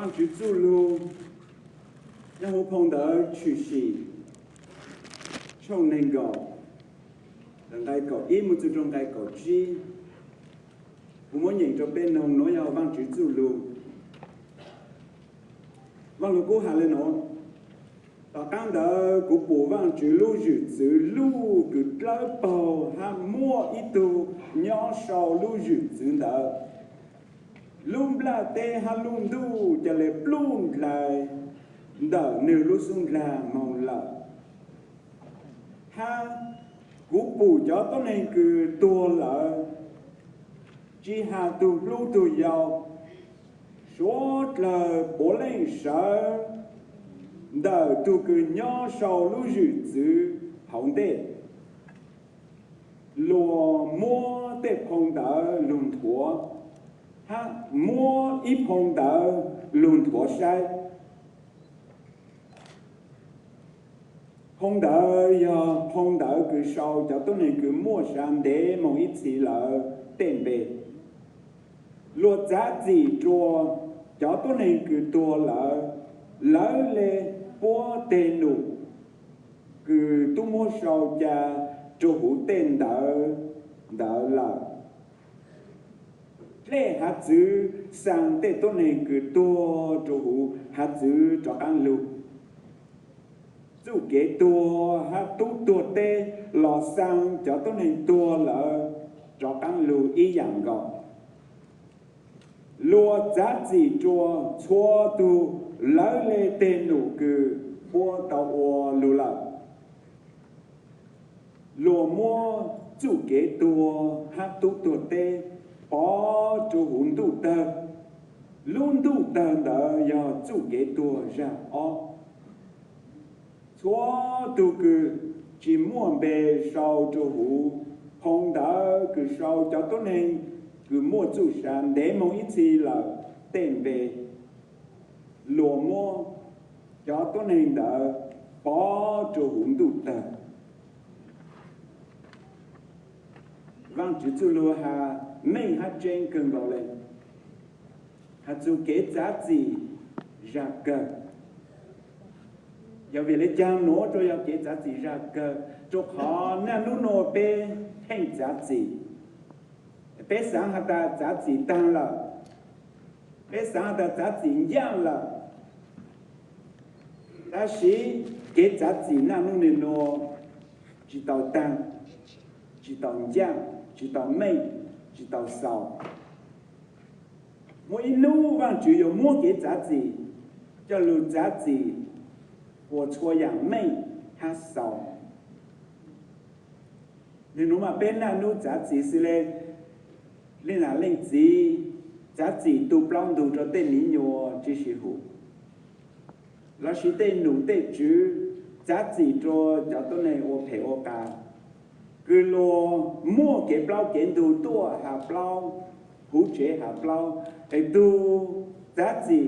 望去走路，然后碰到出息，从那个人家搞一木之中该搞基，我们认着边农农要望去走路，望路过下来喏。到刚到古部望去路日子路个老包还摸一度鸟少路日子的。Lung bla te ha lung du cho le plung lại đỡ nửa lúc xuống là màu lợ ha cú bù cho tôi nên cứ tua lợ chỉ hà tu lưu tu giàu số là bố lên sợ đỡ tu cứ nhỏ sau lưu dự dự hỏng tê lùa mua tê phong đỡ lùng thua ha mua ít phong đỡ lùng thua sai phong đỡ cứ sau cho tôi này cứ mua sang để mong ít gì là tiền về lúa giá gì cho tôi này cứ tua lỡ lên bố tiền nụ cứ tôi mua sau cha cho hữu tiền đỡ là lẽ hạt chữ sang tết tôi này cứ tua cho hữu hạt chữ cho ăn lụt chú kế tua hạt tua tê lò sang cho tôi này tua lỡ cho ăn lụt ý dạng gọn lúa giá trị chua tu lỡ lê tên nụ cứ bố tàu ô lù lợ lúa mua chú kế tua hát tua tê bó chú hùn tu tơ luôn tu tơ đỡ do chú kế tua ra ó chua tu cứ chỉ muốn bề sau chú hù không đỡ cứ sau cho tôi nên cứ mua chủ sản để mong ít gì là tiền về lúa mua cho tôi nên đỡ bỏ cho hùng đủ tờ vang chữ chú lúa hà mình hát trên cơn đầu lên hát chú kế giá gì ra cờ giờ về lấy trang nổ cho giờ kế giá gì ra cờ cho họ nên lúc nổ bê thành giá gì bé sáng hà ta giá trị tăng là bé sáng ta giá trị giảm là ta sĩ cái giá trị năng lượng này nó chỉ tàu tăng chỉ tàu giảm chỉ tàu mây chỉ tàu sầu mỗi lúc vẫn chỉ có một cái giá trị cho lúc giá trị của cho dạng mây hay sầu nên nó mà bên nào lúc giá trị是嘞lên là lên gì giá trị tu plong tu cho tên lý nhô chỉ sĩ hữu là sĩ tên nụ tên chữ giá trị cho tôi này ô phê ô ca cứ lo mua cái plong kiện tu tua hà plong hữu chế hà plong thì tu giá trị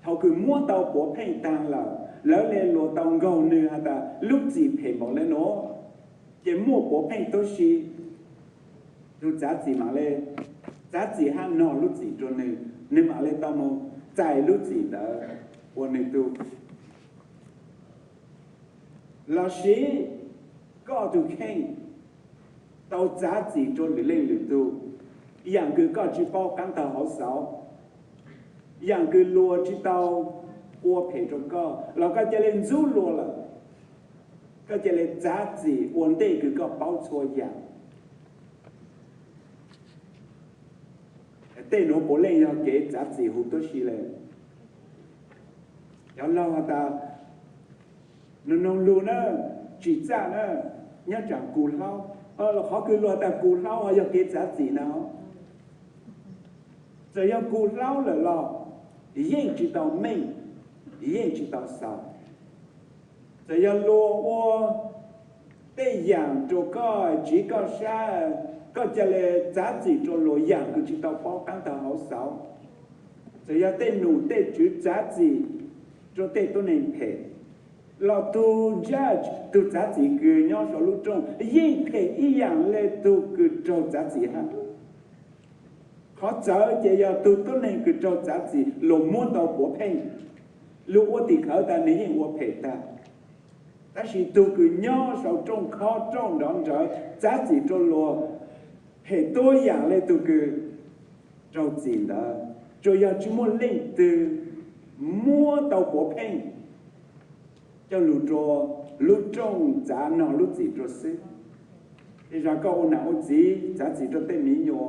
họ cứ mua tàu bộ phê tăng là lỡ lên lo tàu ngầu nữa hà ta lúc gì phê bỏ lên nó cái mua bộ phê tôi sĩ lúc giá trị mà lên giá trị hàng nọ lúc gì cho nên nếu mà lên tao mô chạy lúc gì đó của nên tu là sĩ có tu khen tao giá trị cho người lên lửa tu dạng cứ có chỉ bao cắn tao hậu sáu dạng cứ lùa chỉ tao qua phê cho có là có cho lên rú lùa là có cho lên giá trị ổn định cứ có bao chua dạng tên nó bố lên cho cái giá trị hữu tốt xí lên cho lâu hả ta nó nông lưu nó chỉ ra nó nhớ chẳng cù lâu là khó cứ lo ta cù lâu hay cái giá trị nào rồi yêu cù lâu là lo yên chỉ tao mình yên chỉ tao sao rồi yêu lo ô tây giang cho có chỉ có sao có cho là giá trị cho lối dạng của chúng ta bao căng thẳng hậu sáu rồi giờ tên nụ tên chữ giá trị cho tên tôi nên phê là tu judge tu giá trị cứ nhau số lúc trong yên phê ý dạng lên tu cứ cho giá trị ha khó chở chỉ do tu tốt nên cứ cho giá trị lồng muốn tàu của phèn lúc ở thì khởi ta nếu như ở phèn ta ta chỉ tu cứ nhỏ sau trong khó trong đó trở giá trị cho lúa hệ tôi dạng lên tu cứ cho gì đó cho do chỉ muốn lên từ mua tàu của phèn cho lúc trong giá nào lúc gì cho xí thì ra câu nào gì giá trị cho tên mỹ nhỏ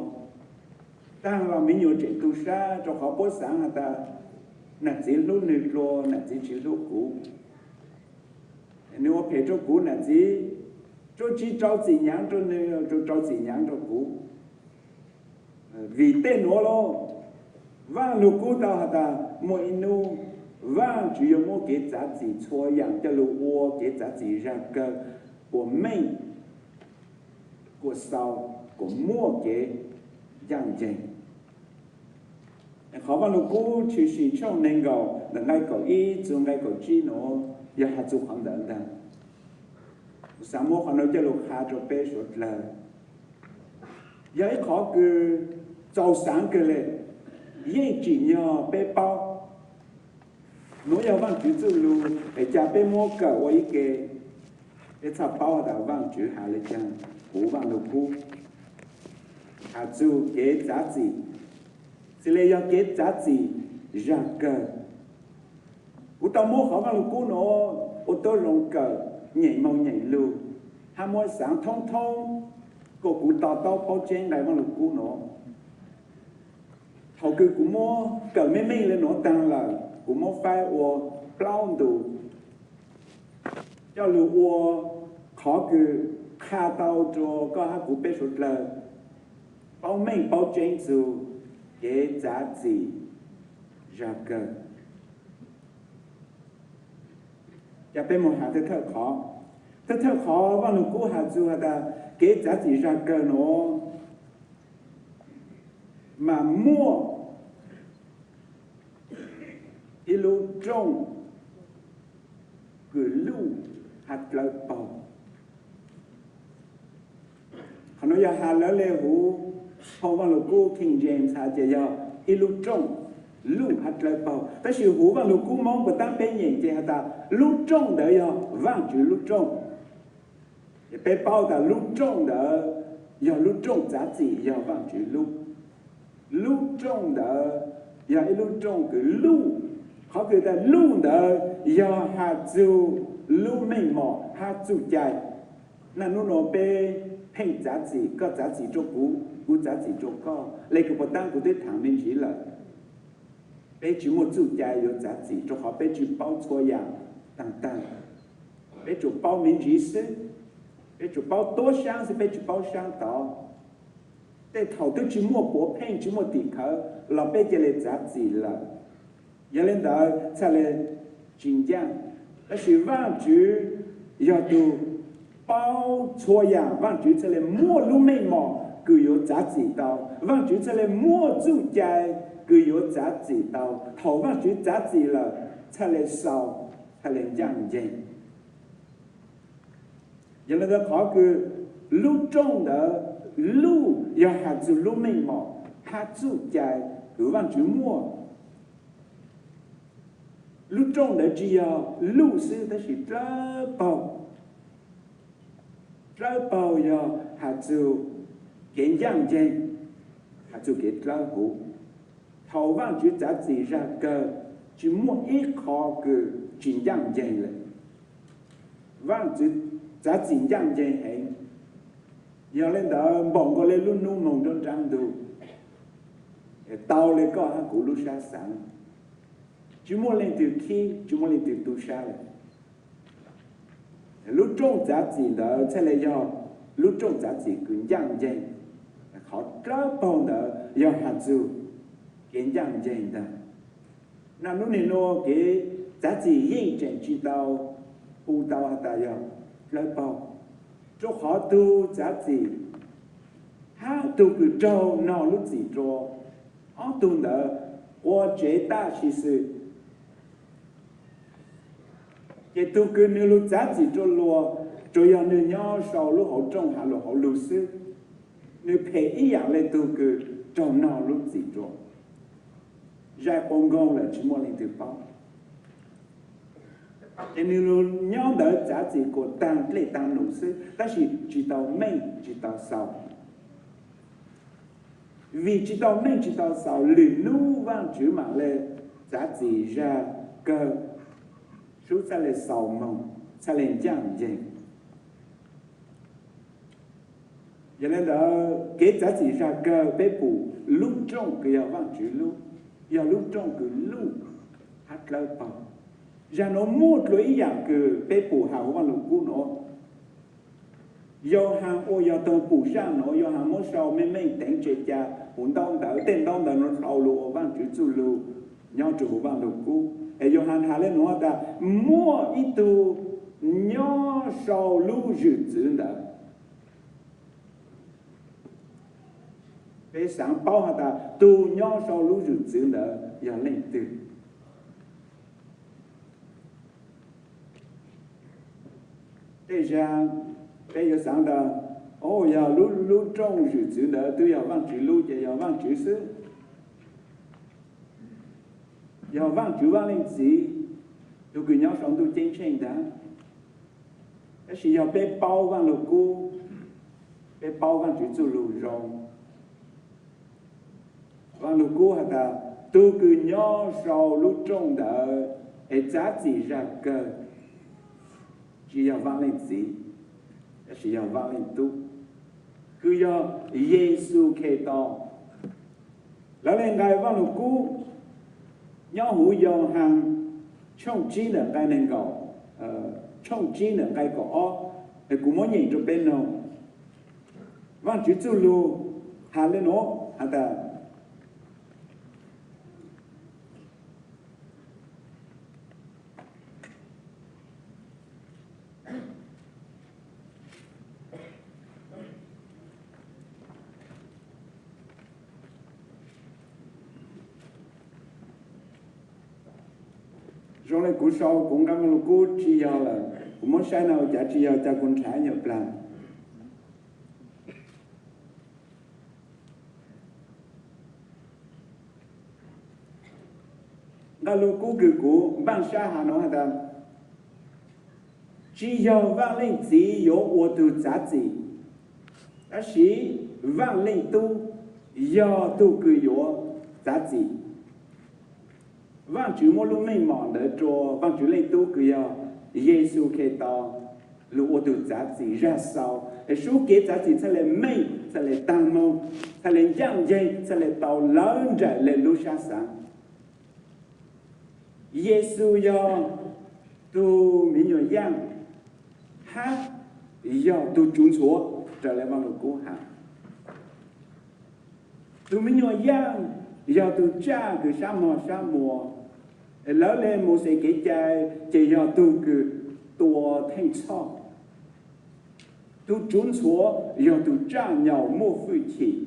ta là mỹ nhỏ chuyện tu sa cho họ bớt sáng hả ta là chỉ lúc nửa lo là chỉ lúc cũ nếu phải cho cũ là chỉ cho chỉ cho gì nhang cho nửa cho gì nhang cho cũ vì tên nó lo và lúc cũ tao hả ta mỗi nu và chỉ có một cái giá trị cho yang cho lúc ô cái giá trị ra cái của mình của sau của mua cái yang chân họ vào lúc cũ chỉ sử trong nên cầu là ngay cầu y dùng ngay cầu chi nó giờ hạt dụng hoàn toàn đó sáng mua họ nói cho lúc hạt cho bé sốt là giờ họ cứ giàu sáng cái này yên chỉ nhỏ bé bao nói giờ vang chữ chữ lu để cha bé mua cờ với cái cha bao đã vang chữ hà lệ chăng cú vang lúc cũ hạt dụng cái giá trị thì lấy ra cái giá trị ra cờ, u tao mua họ vào lúc nó, u tôi lồng cờ nhảy màu nhảy lù, ham mua sáng thông thông, cô cụ tao bao chén lại vào lúc nó, họ cứ cũng mua cờ mấy lên nó tăng là cũng mua phải u plau đủ, cho lu u họ cứ khai tao cho có hai cụ bé sốt là bao chén dù cái giá trị ra cơ, cho bên một hạt thơ khó vào lúc cũ hạt dù hạt cái giá trị ra cơ nó mà mua ít lúc trong cứ lưu hạt lợi bầu, họ nói hạt lợi lệ hú họ vào lúc cũ King James hạt chế do ít lúc trong lúc hạt lợi bầu,แต่是หูvào lúc cũ mong bữa tăng bên nhìn chế hạt lúc trong đấy do vang chữ lúc trong, bé bao ta lúc trong đó do lúc trong giá trị do vang chữ lúc trong đó do lúc trong cái lúc họ kêu ta lúc đó do hạt dù lúc mình mò hạt dù chạy, là nó bé hình giá trị có giá trị cho cú giá trị cho có lấy cái bữa tăng của tôi thẳng mình chỉ là bé chỉ một dù chạy có giá trị cho họ bé chỉ bao cho dạng tăng bé chỉ bao mình chỉ sức bé chỉ bao多箱是bé chỉ bao箱到แต่头都只摸薄片只摸底壳老bé就来giá trị了有人到才来晋江但是忘记要都包错样忘记才来摸路眉毛cứ有giá trị到忘记才来摸住家cứ有giá trị到头忘记giá trị了才来烧才来养人有人的考cứ lúc trong đó lúc要还住路眉毛他住家cứ忘记摸lúc trong đó chỉ要lúc是它是trở bao要还住给养人还住给老虎头忘记giá trị ra cơ chỉ mua ít khó cứ chỉ养人了忘记giá trị养人hay giờ lên đó bỏng có lên luôn nung nồng trong trang đồ tàu lên có hai cụ lúc sáng sáng chỉ muốn lên từ khi chỉ muốn lên từ tu sa này lúc trong giá trị đó sẽ là do lúc trong giá trị cứ养人họ trở bao đó do hạt dù cái养人đó那lúc này nó cái giá trị hiện trên chỉ đạo u đạo hạt ta do trở bao cho họ tu giá trị họ tu cứ trâu nó lúc gì cho họ tu đó我觉得其实cái tu cứ nếu lúc giá trị cho lúa cho giờ nếu nhỏ sau lúc họ trồng hạ lúc họ lưu sư nếu phải ý dạng lên tu cứ trong nó lúc gì rồi ra con gông là chỉ muốn lên từ bao cho nên luôn nhau đỡ giá trị của tăng lệ tăng nụ sư ta chỉ tao mình chỉ tao sao vì chỉ tao mình chỉ tao sao lì nu vang chữ mà lệ giá trị ra cơ số sẽ là sao mong sẽ lên giang dành cho nên đó cái giá trị ra cơ bé phụ lúc trong cái vang chữ lúc trong cái lúc hát lâu bao ra nó một lối dạng cái bé phụ hào vang lục cũ nó do hàng ô do tàu phụ sang nó do hàng mỗi sau mấy đánh chết cha muốn đong đỡ tên đong đỡ nó sau lúa vang chữ chu lúa nhau chủ vang lục cũ ấy do hàng hà lên nó ta mua ít tu nhau sau lúa dự trữ đó cái sáng bao hà ta tu nhau sau lúa dự trữ đó giờ lên từ bây giờ sáng đó giờ lúc trong dự trữ đó tôi giờ vang chữ lúc giờ vang chữ sư giờ vang chữ vang lên gì tôi cứ nhớ sống tôi chân chân đó cái gì giờ bé bao vang lục cô bé bao vang chữ chú lù rong vang lục cô hả ta tôi cứ nhớ sau lúc trong đó cái giá trị ra cơ chỉ giờ vang lên gì chỉ giờ vang lên tu cứ giờ Giêsu Kitô là lên ngày vang lục cô nhớ hữu giờ hàng trong chi là cái nên cầu trong chi là cái có thì cũng muốn nhìn cho bên nào vang chữ chú lu hà lên nó hà ta rồi lại cú sau cũng cảm ơn cú chỉ giờ là cũng muốn sai nào trả chỉ giờ cho con trái nhập làm đó lúc cú cứ cú ban sa hà nó hả chỉ giờ vang lên chỉ có ô tô giá trị đó là vang lên tu giờ tu cứ có giá trị vang chữ mỗi lúc mình mong đợi cho vang chữ lên tu cứ giờ Giêsu Kitô lúc ô tô giá trị ra sao số kế giá trị sẽ là mình sẽ là tăng mong sẽ là giang dây sẽ là tàu lớn trở lên lúc sáng sáng Giêsu giờ tu mình nhớ giang hát giờ tu trốn chúa trở lại vào lục cố hàng tu mình nhớ giang giờ tu cha cứ sa mùa lớn lên một sự kỹ chạy chỉ giờ tu cứ tua thanh sao tu trốn chúa giờ tu cha nhau mua phi chỉ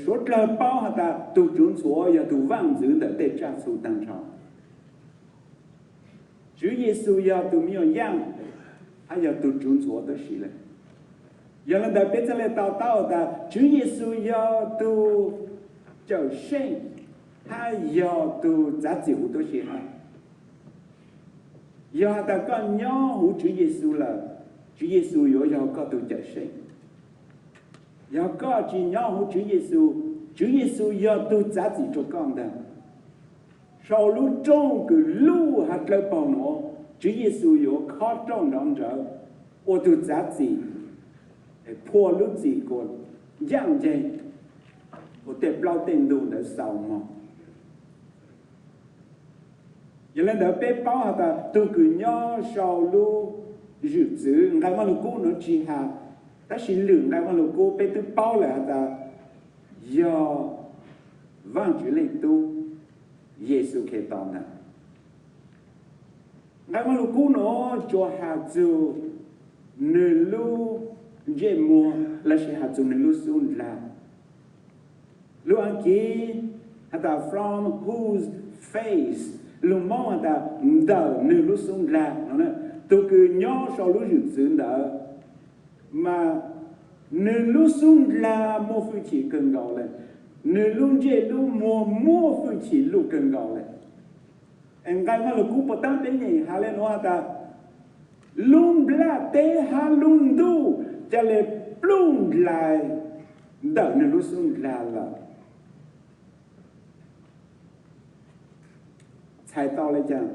số lời bao hả ta tu trốn chúa giờ tu vang dữ để cha su tăng trọng Chúa Giêsu giờ tu mình yang giờ tu trốn chúa đó xí lên giờ là đặc biệt là tao ta Chúa Giêsu giờ tu trở sinh giờ tu giá trị của tôi xí ha giờ ta có nhớ của Chúa Giêsu là Chúa Giêsu giờ có tu trở sinh giờ có chỉ nhớ của Chúa Giêsu giờ tu giá trị cho con đó sau lúc trong cái lúc hạt lâu bao nó Chúa Giêsu có khó trong lòng trở ô tô giá trị破lúc gì của giang dây của tệp lao tên đồ để sao mà giờ lên đó bé bao hả ta tôi cứ nhớ sau lúc dự trữ ngày mà lúc cô nó chỉ hà ta xin lượng ngày mà lúc cô bé tôi bao lại ta giờ vang chữ lên tu Giêsu Kitô nè ngày mà lúc cô nó cho hà chú nửa lu dễ mua là sẽ hạt dùng lu sun là lu anh kia hạt from whose face lu mong hạt đờ nửa lu sun là nó nè tôi cứ nhớ sau lu dự trữ đó mà nửa lúc xuống là mua phu chỉ cần gạo lên nửa lúc dễ lúc mua phu chỉ lúc cần gạo lên em cái mà lúc cú bắt tăng đến nhỉ hà lên hoa ta lung bla té hà lung du cho lên lung lại đợi nửa lúc xuống là chạy tàu lên chăng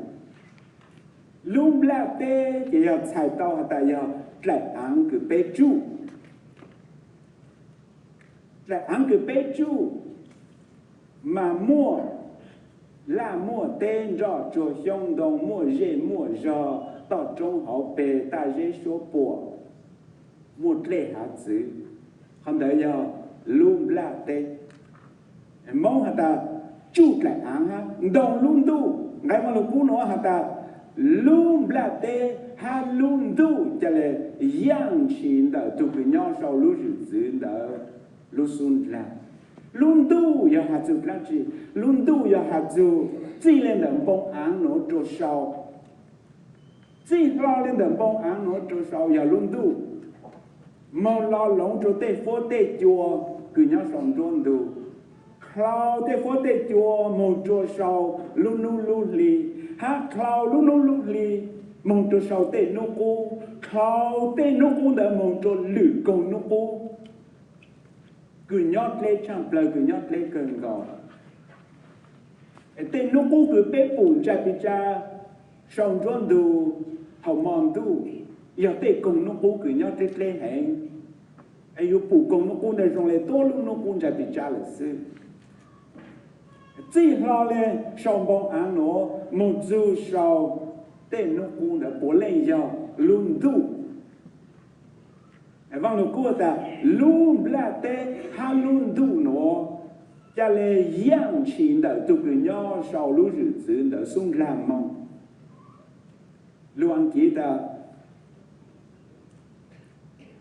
lung bla té chỉ là chạy tàu hà ta giờ lại ăn cứ bé chú lại ăn cứ bé chú mà mua là mua tên rõ cho xong đồng mua dễ mua rõ tạo trong họ bề ta dễ số bộ một lệ hạt chữ không đợi giờ luôn là tên mong hạt ta chút lại ăn ha đồng luôn tu ngay mà lúc cũ nó hạt ta luôn là tên ha luôn tu cho là yang xin đó tụi cái nhau sau lúc dự đó lúc xuân là luôn tu ya hạt chữ là gì luôn tu ya hạt chữ chỉ lên đầm bông ăn nó cho sau chỉ lo lên đầm bông ăn nó cho sau ya luôn tu mà lo lỏng cho tê phố tê chùa cứ nhau sống trốn tu khao tê phố tê chùa một cho sau luôn luôn luôn li hát khao luôn luôn luôn li một cho sau tê nô cô khao tê nô cô đã một cho lử cầu nô cô cứ nhót lên chẳng plei cứ nhót lên cần gò tên nó cũng cứ bé bùn cha bị cha xong rồi đồ hậu mòn tu giờ tên cùng nó cũng cứ nhót lên hẹn ai yêu bù cùng nó cũng để trong này to luôn nó cũng cha bị cha là sư chỉ lo lên xong bông ăn nó một dù sau tên nó cũng đã bổ lên giờ luôn tu vâng nó cua ta luôn là té ha luôn đủ nó cho nên yang chín的都个鸟少路日子的送蓝梦luôn记得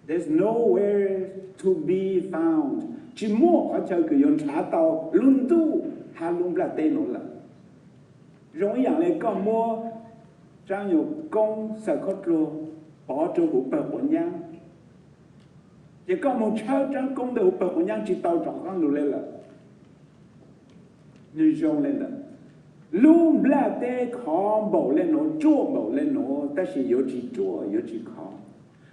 there's nowhere to be found chỉ mua họ chờ cái yon trả tàu luôn đủ ha luôn là té nó là rồiอย่างnày có mua trang nhiều công sở khốt luôn bỏ cho bộ bờ bộ nhang chỉ có một cháu trắng công đều bật một nhang chỉ tàu tròn con lù lên là như rong lên là luôn là té khó bảo lên nó chua bảo lên nó ta chỉ có chỉ chua có chỉ khó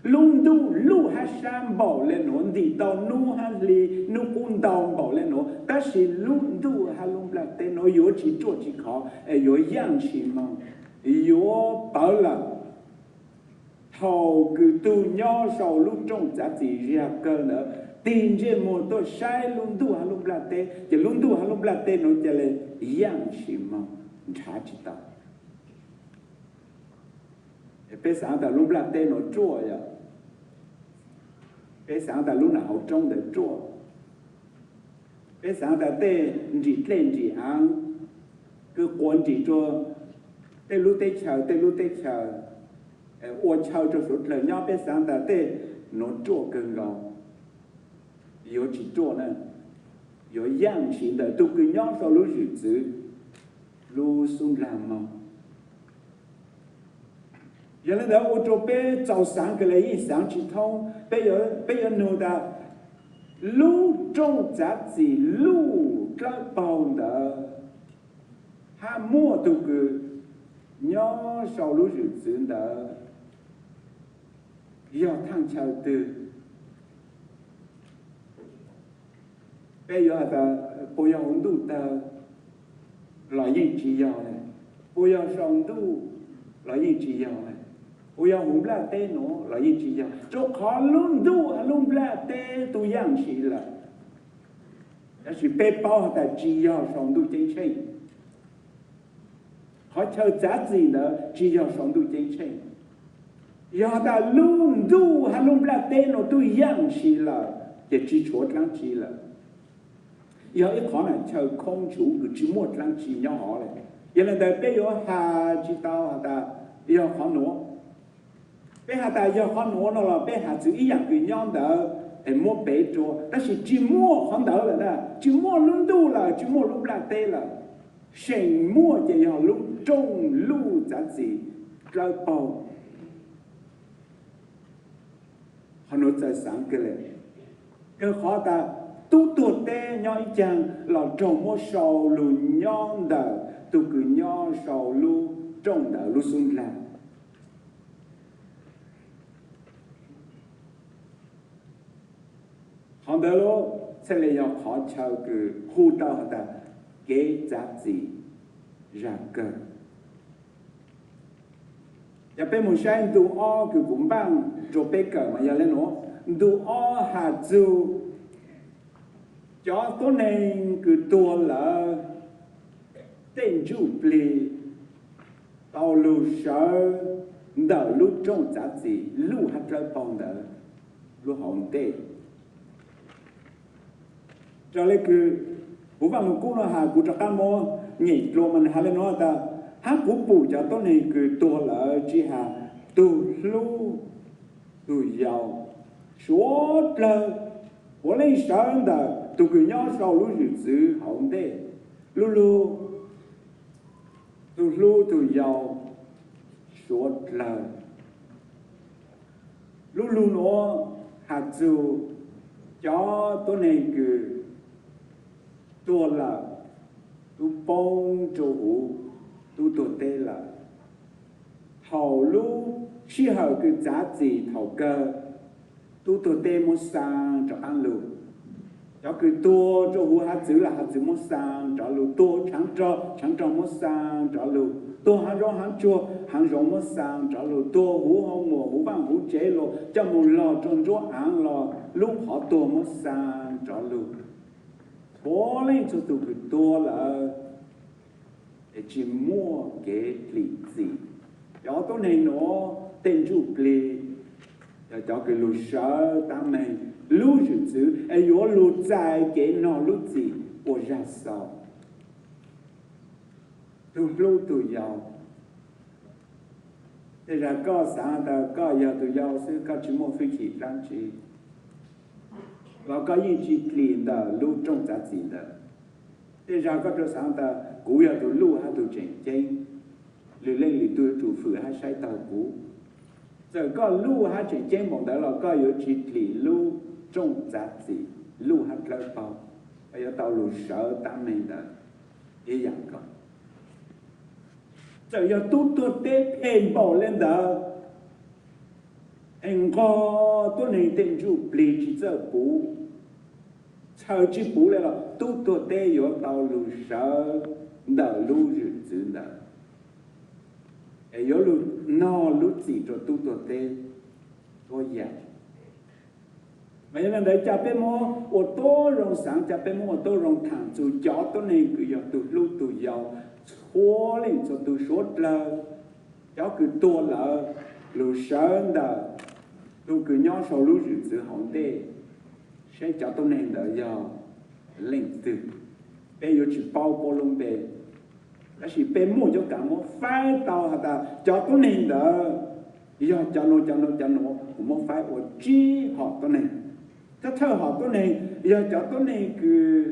luôn du lu ha sam bảo lên nó đi tàu nu ha li nu cũng tàu bảo lên nó ta chỉ luôn du ha luôn là té nó có chỉ chua chỉ khó có yang chỉ mong có bảo là hầu cứ tu nhỏ sau lúc trong giá trị ra cơ nữa tin ଯେ một tôi sai luôn tu hà luôn là tê chỉ luôn tu hà luôn là tê nó chỉ là yang chỉ mong trả chỉ tao bây sáng ta luôn là tê nó chua ya bây sáng ta luôn nào trong để chua bây sáng ta tê chỉ lên chỉ ăn cứ quan chỉ cho tê lúc tê chờ我敲着手了，要别想到对，能做更高，有去做呢，有样型的，都跟要说路日子，路送蓝吗？原来的我做别早上个来一想起通，别有弄的，路中杂子路这包的，还莫都个，要说路日子的。要趟桥的，别要的不要路的，老人只要嘞，不要上路，老人只要嘞，不要红不拉带喏，老人只要，做好路路啊路不拉带都样起了，但是背包的只要上路真正，好瞧杂志的只要上路真正。要他luôn du还luôn là tên nó tôi yang chỉ là để chỉ chỗ lăng chỉ là要一可能就空处个只莫lăng chỉ nhỏ họ này giờ này đời bây giờ hà chỉ tao hà ta要khó nữa bây hà ta要khó nữa nó là bây hà chỉ dạng cái nhóm đó để mua bé cho,但是只mua khó đỡ là đó只mua luôn du là chỉ mua luôn là tên là sinh mua thì要 luôn trong luôn giá trị ra bao họ nói tại sáng cái này cái khó ta tu tuột tê nhau ý chàng là trồng một sầu lù nhon đờ tu cứ nhon sầu lù trồng đờ lù xuân làm hòn đờ lô sẽ lấy nhau khó chào cứ hú tao ta kế giá trị ra cơ ya pe mo shan du o cứ cũng bằng rồi pe cờ mà ya lên nó du o hà du cho tôi nên cứ tua là tên chủ bì tàu lù sợ đỡ lù trong giá trị lù hạt ra bông đỡ lù hồng tê cho nên cứ bố bà một cú nó hà cú cho cá mô nhảy lô mình hà lên nó ta hát cú bù cho tôi nên cứ tua là chỉ hà tu lù tu giàu số là bố lên sợ đỡ tụi cứ nhau sau lúc dự dự hỏng thế lu lu tụi giàu suốt lời lu lu nó hạt dù cho tôi này cứ tôi là tôi bông cho hữu tôi tê là hậu lu khi hậu cứ giá trị thầu cơ tôi tê một sang cho ăn luôn cho cứ tua cho hú hạt chữ là hạt chữ một sang cho lu tua chẳng cho một sang cho lu tua hàng rong một sang cho lu tua hú hông mùa hú vang hú chế lo cho một lò tròn chỗ ăn lò lúc họ tua một sang cho lu thôi lên cho tụi cứ tua là để chỉ mua cái lý gì cho tôi này nó tên chủ lý cho cái lu sợ ta mình lưu dự trữ ai yếu lưu dài cái nó lưu gì của ra sao tu lưu tu giàu thế ra có sáng ta có giờ tu giàu sư có chỉ một phi chỉ trang trí và có những chỉ liền đó lưu trong giá trị đó thế ra có cho sáng ta cũ giờ tu lưu hay tu chỉnh chỉnh lưu lên lưu tu tu phụ hay sai tàu cũ giờ có lưu hay chỉnh chỉnh một đó là có yếu chỉ liền lưu trong giá trị lưu hạt lợi bao bây giờ tao lưu sợ ta mình đã ý dạng con giờ giờ tu tế phèn bỏ lên đó anh có tôi này tên chủ bì chỉ giờ bù chờ chỉ bù lại là tu tế yếu tao lưu sợ đỡ lưu dự trữ đỡ yếu lưu no lưu gì cho tu tế có dạng vậy nên để cha bé mô ô tô rong sáng cha bé mô ô tô rong thẳng chú chó tôi này cứ giờ từ lúc từ giàu xóa lên cho từ số là cháu cứ tua là lưu sơn đó tôi cứ nhớ sau lúc dự trữ hỏng tê sẽ cháu tôi này đỡ giờ lên từ bây giờ chỉ bao lông bè là chỉ bé mô cho cả một phái tàu hả ta cháu tôi này đỡ giờ cháu nó cũng một phái của chi họ tôi này ta thơ họ tôi này giờ cháu tôi này cứ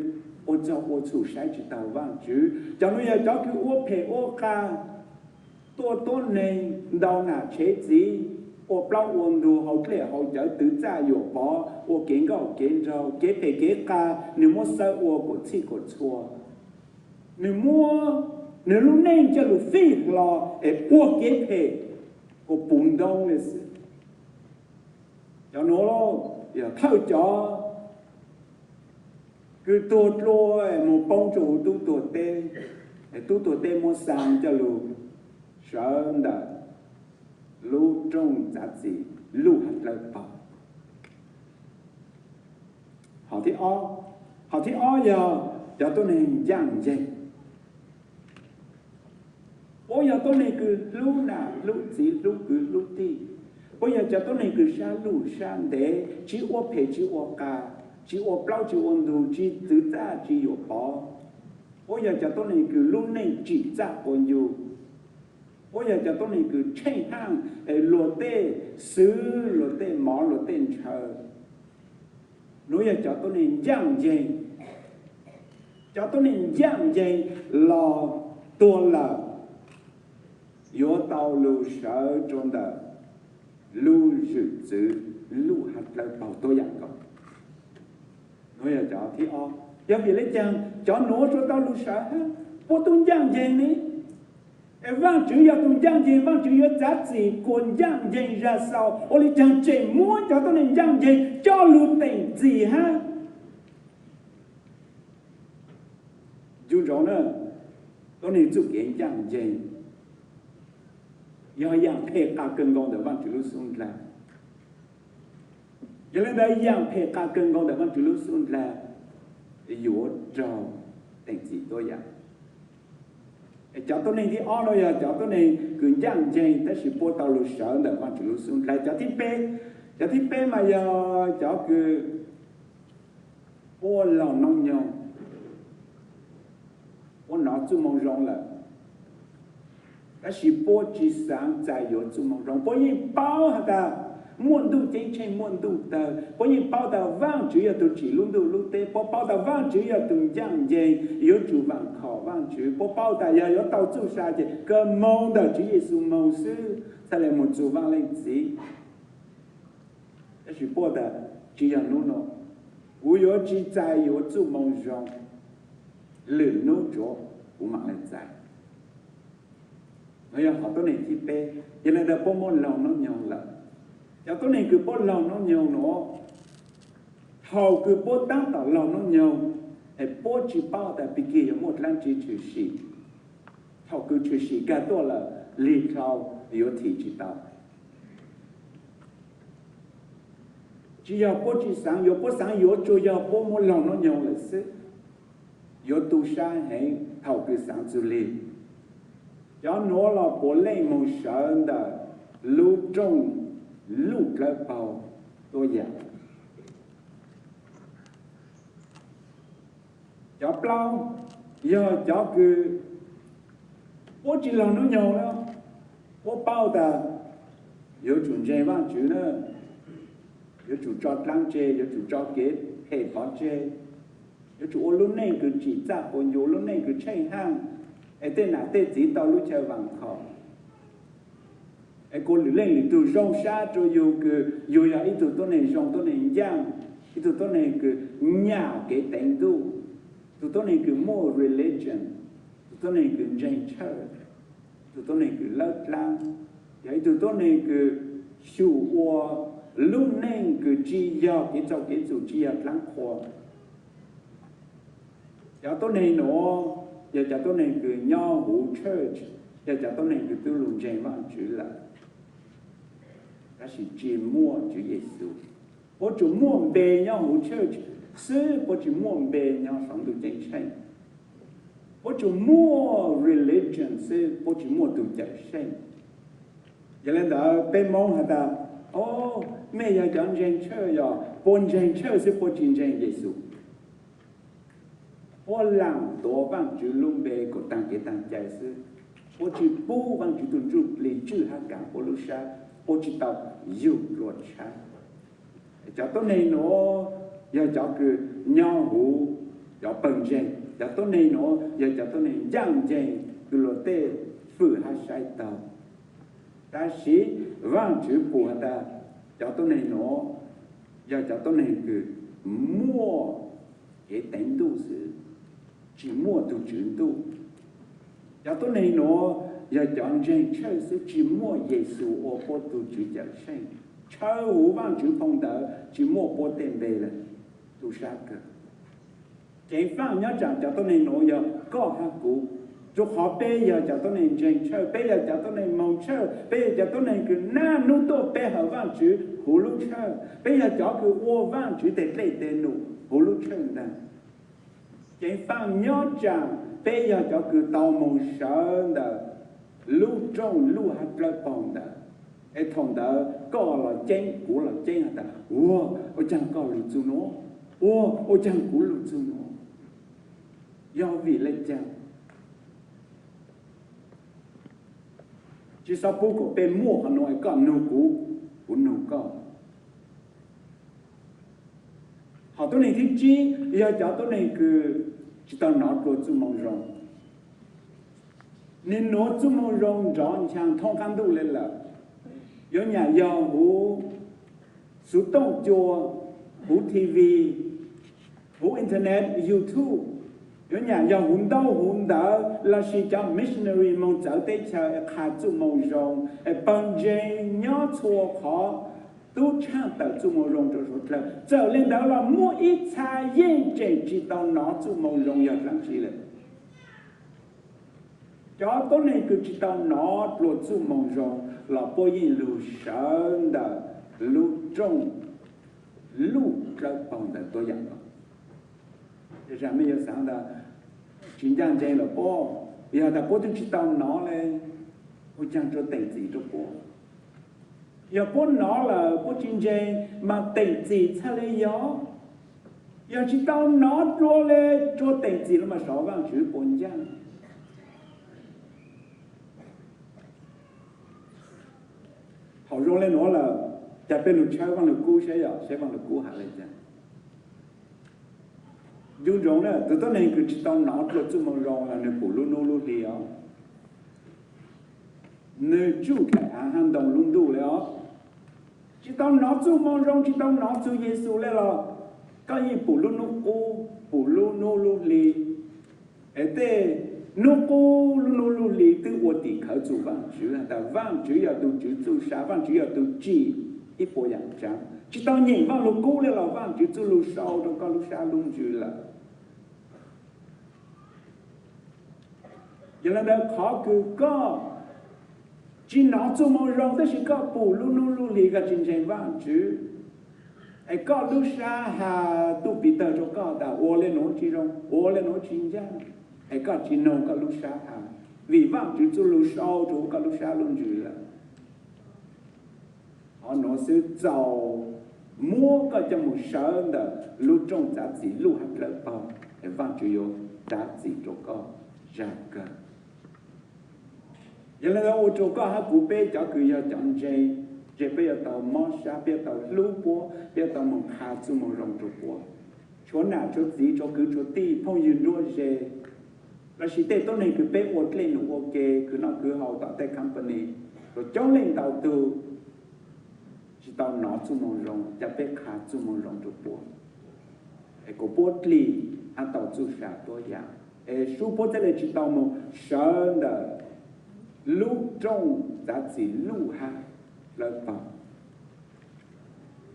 ô cho ô chủ sai chỉ tàu vàng chứ cháu nó giờ cháu cứ ô phê ô ca tôi này đau ngã chế gì ô bao ôn đồ hậu lệ hậu cháu tự ra yếu bỏ ô kiến gạo kiến rau kế phê kế ca nếu mua sơ ô của chi của chua nếu lúc nên cho lúc phi lò ô kế phê của bùn đông là sự cháu nó giờ thâu cho cứ tuột lôi một bông chủ tu tê một sang cho lu sơn đã lu trong giá trị lu hạt lợi bảo họ thì giờ cho tôi nên giảng dạy bây giờ tôi này cứ lu nào lu gì lu cứ lu ti bây giờ cho tôi này cứ sang để chỉ ô phê chỉ ô ca chỉ ô bao chỉ ôn đồ chỉ tự ra chỉ yếu bỏ bây giờ cho tôi này cứ luôn này chỉ ra còn nhiều bây giờ cho tôi này cứ chạy hàng lột tê sứ lột tê mỏ lột tê chờ nói giờ cho tôi này giảng dạy là tôi là yếu tàu lưu sở trong đời lưu dự trữ lưu hạt lợi bảo tôi dạng còn nói là cháu thì do vì lấy chàng cháu nói cho tao lúc sợ ha bố tôi giang dây ní vang chữ ya tung giang dây vang chữ ya giá trị còn giang dây ra sao ô lấy chàng chạy mua cho tôi nên giang dây cho lưu tình gì ha chú rõ nữa tôi nên chụp cái giang dây do yang phê cả cân con được vang chữ lưu xuống là cho nên đây yang phê cả cân con được vang chữ lưu xuống là yếu trâu tình gì tôi vậy cháu tôi này thì rồi à cháu tôi này cứ giang dây tới sự bố tàu lúa sợ được vang chữ lưu xuống lại cháu thích bé mà giờ cháu cứ bố lòng nông nhau bố nó chú mong rong là cái sự bố chỉ sáng tại yếu chú mong rong bố như bao hả ta muôn đủ chính trên muôn đủ tờ bố như bao tờ vang chữ ya tụ chỉ luôn đủ lúc tê bố bao tờ vang chữ ya tụ giang dây yếu chủ vang khó vang chữ bố bao tờ ya yếu tàu chú sa chê cơ mong tờ chữ Giêsu mong sư sao lại một chủ vang lên gì cái sự bố tờ chỉ ya nô nô无有只在有做梦中，人弄着不忙来在。我要好多年去背，原来的不忙老弄用了，要多年个不老弄用咯，好个不当到老弄用，哎，不只包的比给有莫兰只出息，好个出息干多了，里头有体知道。只要不去上，有不上有就要不莫让侬用了是，有读山黑头个上之类，要拿了不累梦上的路中路个包都要，要不要个，我只让侬用了，我包的有准备忘记了。有主张当街，有主张给配跑街，有主我路内个只扎本，有路内个车行，哎，对哪对只到路车网口，哎，个路内里头上沙就有个有呀，一头都能上都能养，一头都能个伢给程度，都能个 more religion， 都能个人车，都能个老lang，有一头都能个修我。lúc nên cứ chỉ do cái chủ chỉ lắng khô, giờ tôi này nó, giờ tôi này cứ nhau hữu church, giờ tôi này cứ tu luyện chạy vào chữ là, cái sự chỉ mua chữ Giêsu, bố chủ mua bề nhau hữu church, sư bố chủ mua bề nhau sống tu chạy chạy, bố chủ mua religion, sư bố chủ mua tu chạy chạy, giờ lên đó bên mong hả ta. Mẹ giờ chọn gen chơi giờ, bốn gen chơi sẽ bốn chín gen Giêsu. Bố làm tổ vang chữ lung bề của tăng cái tăng chạy sư. Bố chỉ bố vang chữ tuần trụ lý chữ hát cả bố lưu xa. Bố chỉ tao yêu ruột xa. Cháu tốt này nó, giờ cháu cứ nhau hữu, cháu bần gen. Cháu tốt này nó, giờ cháu tốt này giang gen, cứ lộ tê phử hát sai tao. Ta sĩ vang chữ bùa ta cháu tôi này nó giờ cháu tôi này cứ mua cái đánh tu sự chỉ mua tu chữ tu cháu tôi này nó giờ chọn gen chơi sự chỉ mua Giêsu ở bộ tu chữ chợ sen chơi hú vang chữ phong đỡ chỉ mua bộ tiền về là tu sát cơ cái vang nhớ rằng cháu tôi này nó giờ có hai cụ rồi họ bây giờ cho tôi nên chơi chơi, bây giờ cho tôi nên mong chơi, bây giờ cho tôi nên cứ na nút tôi bây giờ vang chữ hồ lô chơi, bây giờ cho cứ ô vang chữ để lấy tiền nụ hồ lô chơi nè. Cái phang nhớ rằng bây giờ cho cứ tàu mong sợ nè, lú trong lú hạt lợn bông nè, cái thằng đó có là chén cũ là chén hả ta, ô chẳng có lú chú nó, ô chẳng cũ lú chú nó, do vì lấy chẳng chỉ sau bố của bên mua Hà Nội có nấu cũ của nấu có họ tôi này thích chi giờ cháu tôi này cứ chỉ tao nói rồi chú mong rong nên nói chú mong rong rõ chẳng thông cảm đủ lên là giờ nhà giàu hú số tông chùa hú TV hữu internet YouTube ở nhà giờ hùn đỡ là chỉ cho missionary mong trở tới chờ khá chú mong rong bằng dây nhớ chùa khó tu trang tờ chú mong rong cho số là trở lên đó là mỗi ít cha yên chế chỉ tao nó chú mong rong giờ làm gì lên cho tối nay cứ chỉ tao nó luôn chú mong rong là bố yên lưu sơn đờ lưu trong lưu trở bằng đờ tôi dặn đó ra mấy giờ sáng đó chính trang chơi là bố bây giờ ta bố tôi chỉ tao nó lên bố chẳng cho tỉnh gì cho bố giờ bố nó là bố chính chơi mà tỉnh gì sao lấy gió giờ chỉ tao nó cho lên cho tỉnh gì mà sáu vàng chữ bốn trang họ rồi lên nó là chả bên lục chơi vàng lục cú sẽ vàng lục cú hạ lên chăng dù giống là từ tối nay cứ chỉ tao nói là chú mong rong là nơi phủ luôn luôn đi đó nơi chú cái hành động luôn đủ đấy đó chỉ tao nói chú mong rong chỉ tao nói chú Giêsu đấy là cái gì phủ luôn cô phủ luôn đi ở đây nó cô luôn đi từ ở đi khởi chú vang chữ là vang chữ là tu chữ chú sa vang chữ là tu chỉ ít bộ dạng trắng chỉ tao nhìn vang lúc cô đấy là vang chữ chú lúc sau trong con lúc sa luôn chữ là giờ là đó khó cứ có chỉ nói chú mong rong đó chỉ có phủ luôn lì cái chính trình vang chữ ai có lúc xa hà tu bị tờ cho có đã ô lên nó chỉ rong ô lên nó chính ra ai có chỉ nấu có lúc xa hà vì vang chữ chú lúc sau chú có lúc xa luôn chữ là họ nói sự giàu mua cái cho một sơn đó lúc trong giá trị lúc hạt lợi bao vang chữ yo giá trị cho có ra cơ giờ là ô tô có hai cụ bé cho cứ giờ chọn dây bây giờ tàu mò sa bây giờ tàu lú búa bây giờ tàu mong khá chú mong rong cho búa chỗ nào chỗ gì chỗ cứ chỗ ti phong yên đua dây là chỉ để tối nay cứ bé ô lên nó ok cứ nó cứ hậu tạo tại company rồi cho lên tàu từ chỉ tàu nó chú mong rong cho bé khá chú mong rong cho búa cái cổ búa lì anh tàu chú sa tôi dạng số búa thế này chỉ tàu mong sơn đó lúc trong giá trị lúc ha lợi phẩm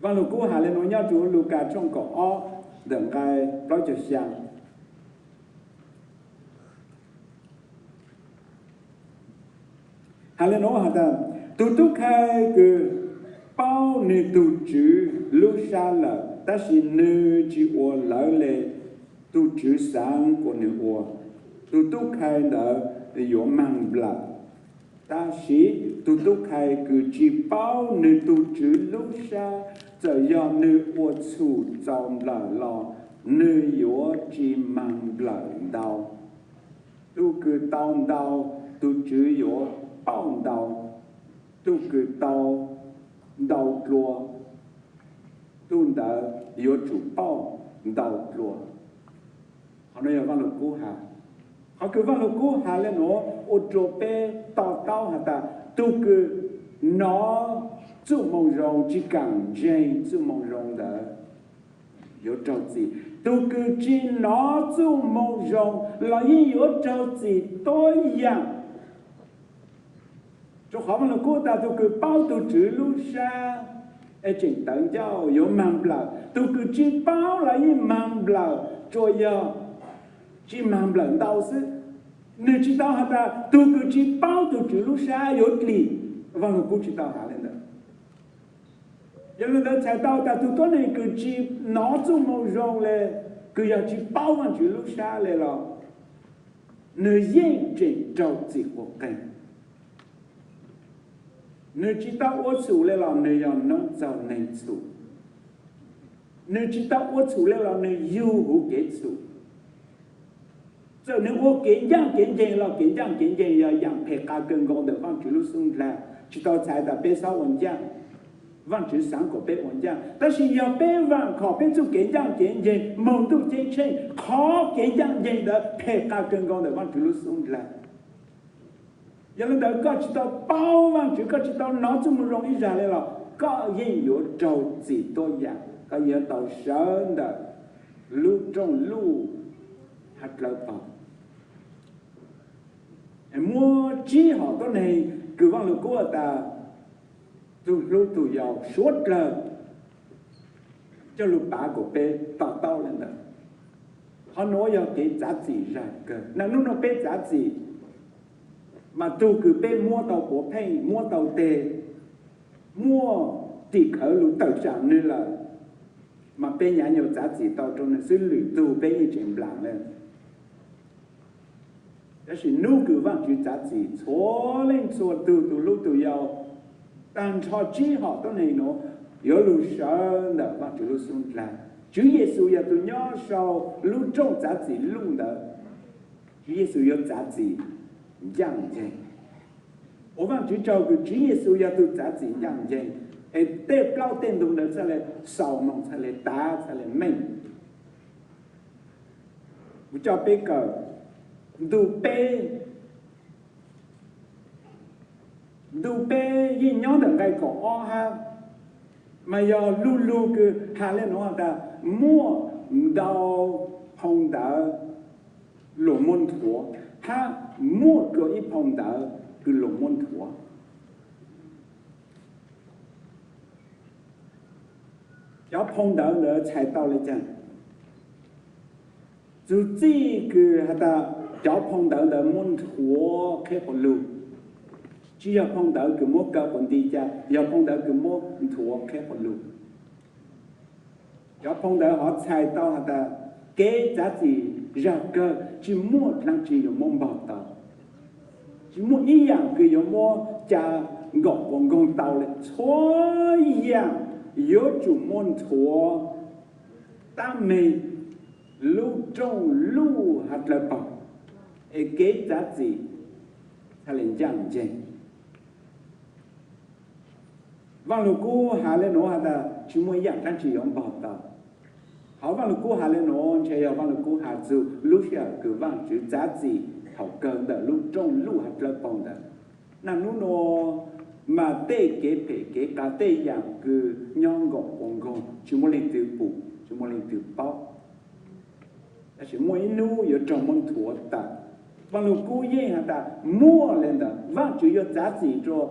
và lúc cũ hà lên nói nhau chú lúc cả trong cỏ o đừng cái nói cho sang hà lên nói hà ta tu tu khai cứ bao nhiêu tu chữ lúc xa là ta chỉ nữ chỉ ô lợi lệ tu chữ sáng của nữ ô tu tu khai là yếu mang bạc ta sĩ tu khai cứ chỉ bao nữ tu chữ lúc xa giờ do nữ ô chủ trong lò nữ yếu chỉ mang lợi đau tu cứ đau tu chữ yếu bao đau tu cứ đau lúa tu đã yếu chủ bao đau lúa họ nói là văn lục cũ hà họ cứ văn lục cũ hà lên nó ô tô bé tao hà ta tu cứ nó chú mong rong chỉ càng dây chú mong rong đã yếu trâu gì tu cứ chỉ nó chú mong rong là yếu trâu gì tôi dạng cho họ văn lục cũ ta tu cứ bao tu chữ lúc xa chỉnh tận cho yếu mang bờ tu cứ chỉ bao là yếu mang bờ cho yếu chỉ mang bờ đau sức nếu chỉ tao hả ta tu cứ chỉ bao tu chữ lúc xa yếu lì và người cũng chỉ tao hả lên đó giờ lúc đó chạy tao ta tu tối nay cứ chỉ nó chung màu rong lên cứ giờ chỉ bao vào chữ lúc xa lên là nơi yên chỉnh trâu chỉ của cảnh nơi chỉ tao uất chủ lên là nơi giờ nó giàu nên chủ nơi chỉ tao uất chủ lên là nơi yêu hữu kế chủ giờ nếu có kiến giang là kiến giang giờ dạng phải cả gần gòn được văn chữ lúc xung là chỉ tao chạy đã bé sáu文章văn chữ sáng của bé文章但是要bé văn khó bé chủ kiến giang mong tu kiến chân khó kiến giang的phải cả gần gòn được văn chữ lúc xung là giờ lúc đó có chỉ tao bao văn chữ có chỉ tao nói chung một容易ra来了có yên yếu trâu chỉ tôi dạng có yếu tao sơn đó lu trong lu hạt lợn bò mua chỉ họ cái này cứ vang lục của ta tu lu tu giàu suốt lời cho lục bả của bé tạo tao lên đó họ nói là cái giá trị ra cơ nên nó bé giá trị mà tu cứ bé mua tàu của pay mua tàu tê mua thì khởi lục tàu sản nên là mà bé nhà nhiều giá trị tàu trong này xử lý tu bé như chuyện làm lên đó là nô cứ vang chữ giá trị cho lên cho tu lúc tu giàu但超只好到那种有路上的，把这路送来。主耶稣要对鸟少路中杂志路的，主耶稣要杂志养人。我们就照顾主耶稣要对杂志养人，哎，对老电动的出来扫盲出来打出来命，我叫别个都背。ดูเป้ยิ่งย้อนถึงไกลก่อฮะมายอลูคือหาเล่นน้องแต่มั่วดาวพงดาวหลงมนถัวถ้ามั่วก็อีพงดาวคือหลงมนถัว要碰到了才到了讲，就这个他的要碰到了门徒开不路。chỉ要碰到cái mua cao vấn đề cha,要碰到cái mua thua khép một lúc,要碰到họ xài tao họ ta cái giá trị ra cơ chỉ mua năng chỉ có mong bảo tao, chỉ mua ý dạng cái có mua cha gọt con con tao lên cho ý dạng yếu chủ môn thua ta mình lúc trong lúc hạt là bảo cái giá trị ta lên dạng gì vang lục cú hà lên nó hà ta chỉ muốn dạng trang chỉ用bảo ta họ vang lục cú hà lên nó chỉ要vang lục cú hà dù lúc giờ cứ vang chữ giá trị học cần的lúc trong lúc hạt là bằng的那lúc nó mà tê cái cả tê dạng cứ nhon gọt quăng gọt chỉ muốn lên từ bù chỉ muốn lên từ bao chỉ muốn nu ở trong môn thua ta vang lục cú ye hà ta mua lên đó vang chữ có giá trị cho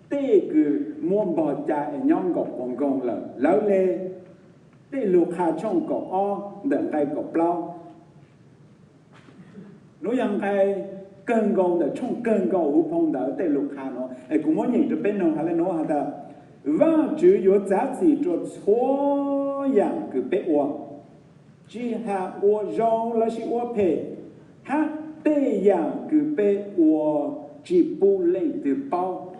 tê cứ muốn bỏ cha nhon gọt quăng gọt là lão lê tê lục hà trong gọt o đợt tay gọt bao nó yang cái cơn gọt là trong cơn gọt u phong đỡ tê lục hà nó cũng muốn nhìn cho bên nó hà lên nó hà ta và chỉ có giá trị cho số dạng cứ bé uo chỉ hà uo rong là chỉ uo phe ha tê dạng cứ bé uo chỉ bu lên từ bao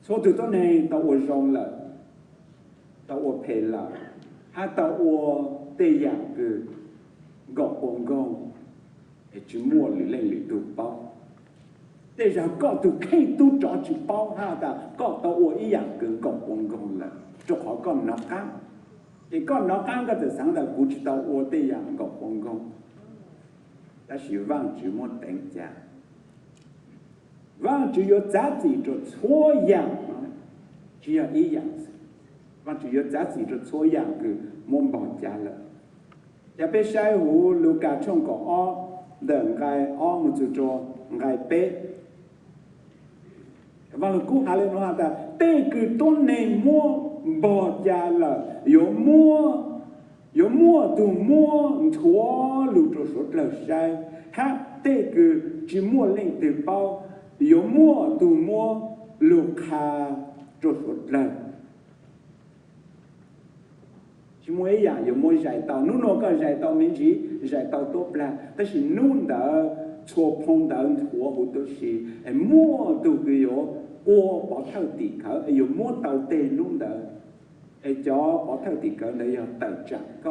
số từ đó này tao uo rong là tao uo phe là ha tao uo tê dạng cứ gọt quăng gọt chỉ mua lên từ bao để ra có từ khi tu trọ chỉ bao ha ta có tao uo ý dạng cứ gọt quăng gọt là cho họ còn nó căng thì con nó căng cái từ sáng là cũng chỉ tao uo tê dạng gọt quăng gọt ta chỉ vang chỉ muốn đánh giá vang chỉ có giá trị cho số dạng chỉ là ý dạng vang chỉ có giá trị cho số dạng cứ muốn bỏ giá là ya pe sai hu lu ka trong có o đừng gai o một chút cho gai pe và lu cú hà lên nó ta tê cứ tôn này mua bỏ giá là有mua tu mua thua lu cho số là sai ha tê cứ chỉ mua lên từ bao有mua tu mua lu kha cho số là chỉ mỗi dạng有mỗi giải tàu nút nó có giải tàu mình chỉ giải tàu tốt là但是nút đó错碰到错好多事摸到佢有我把頭地球有摸到地nút đó cho把頭地球你有特長個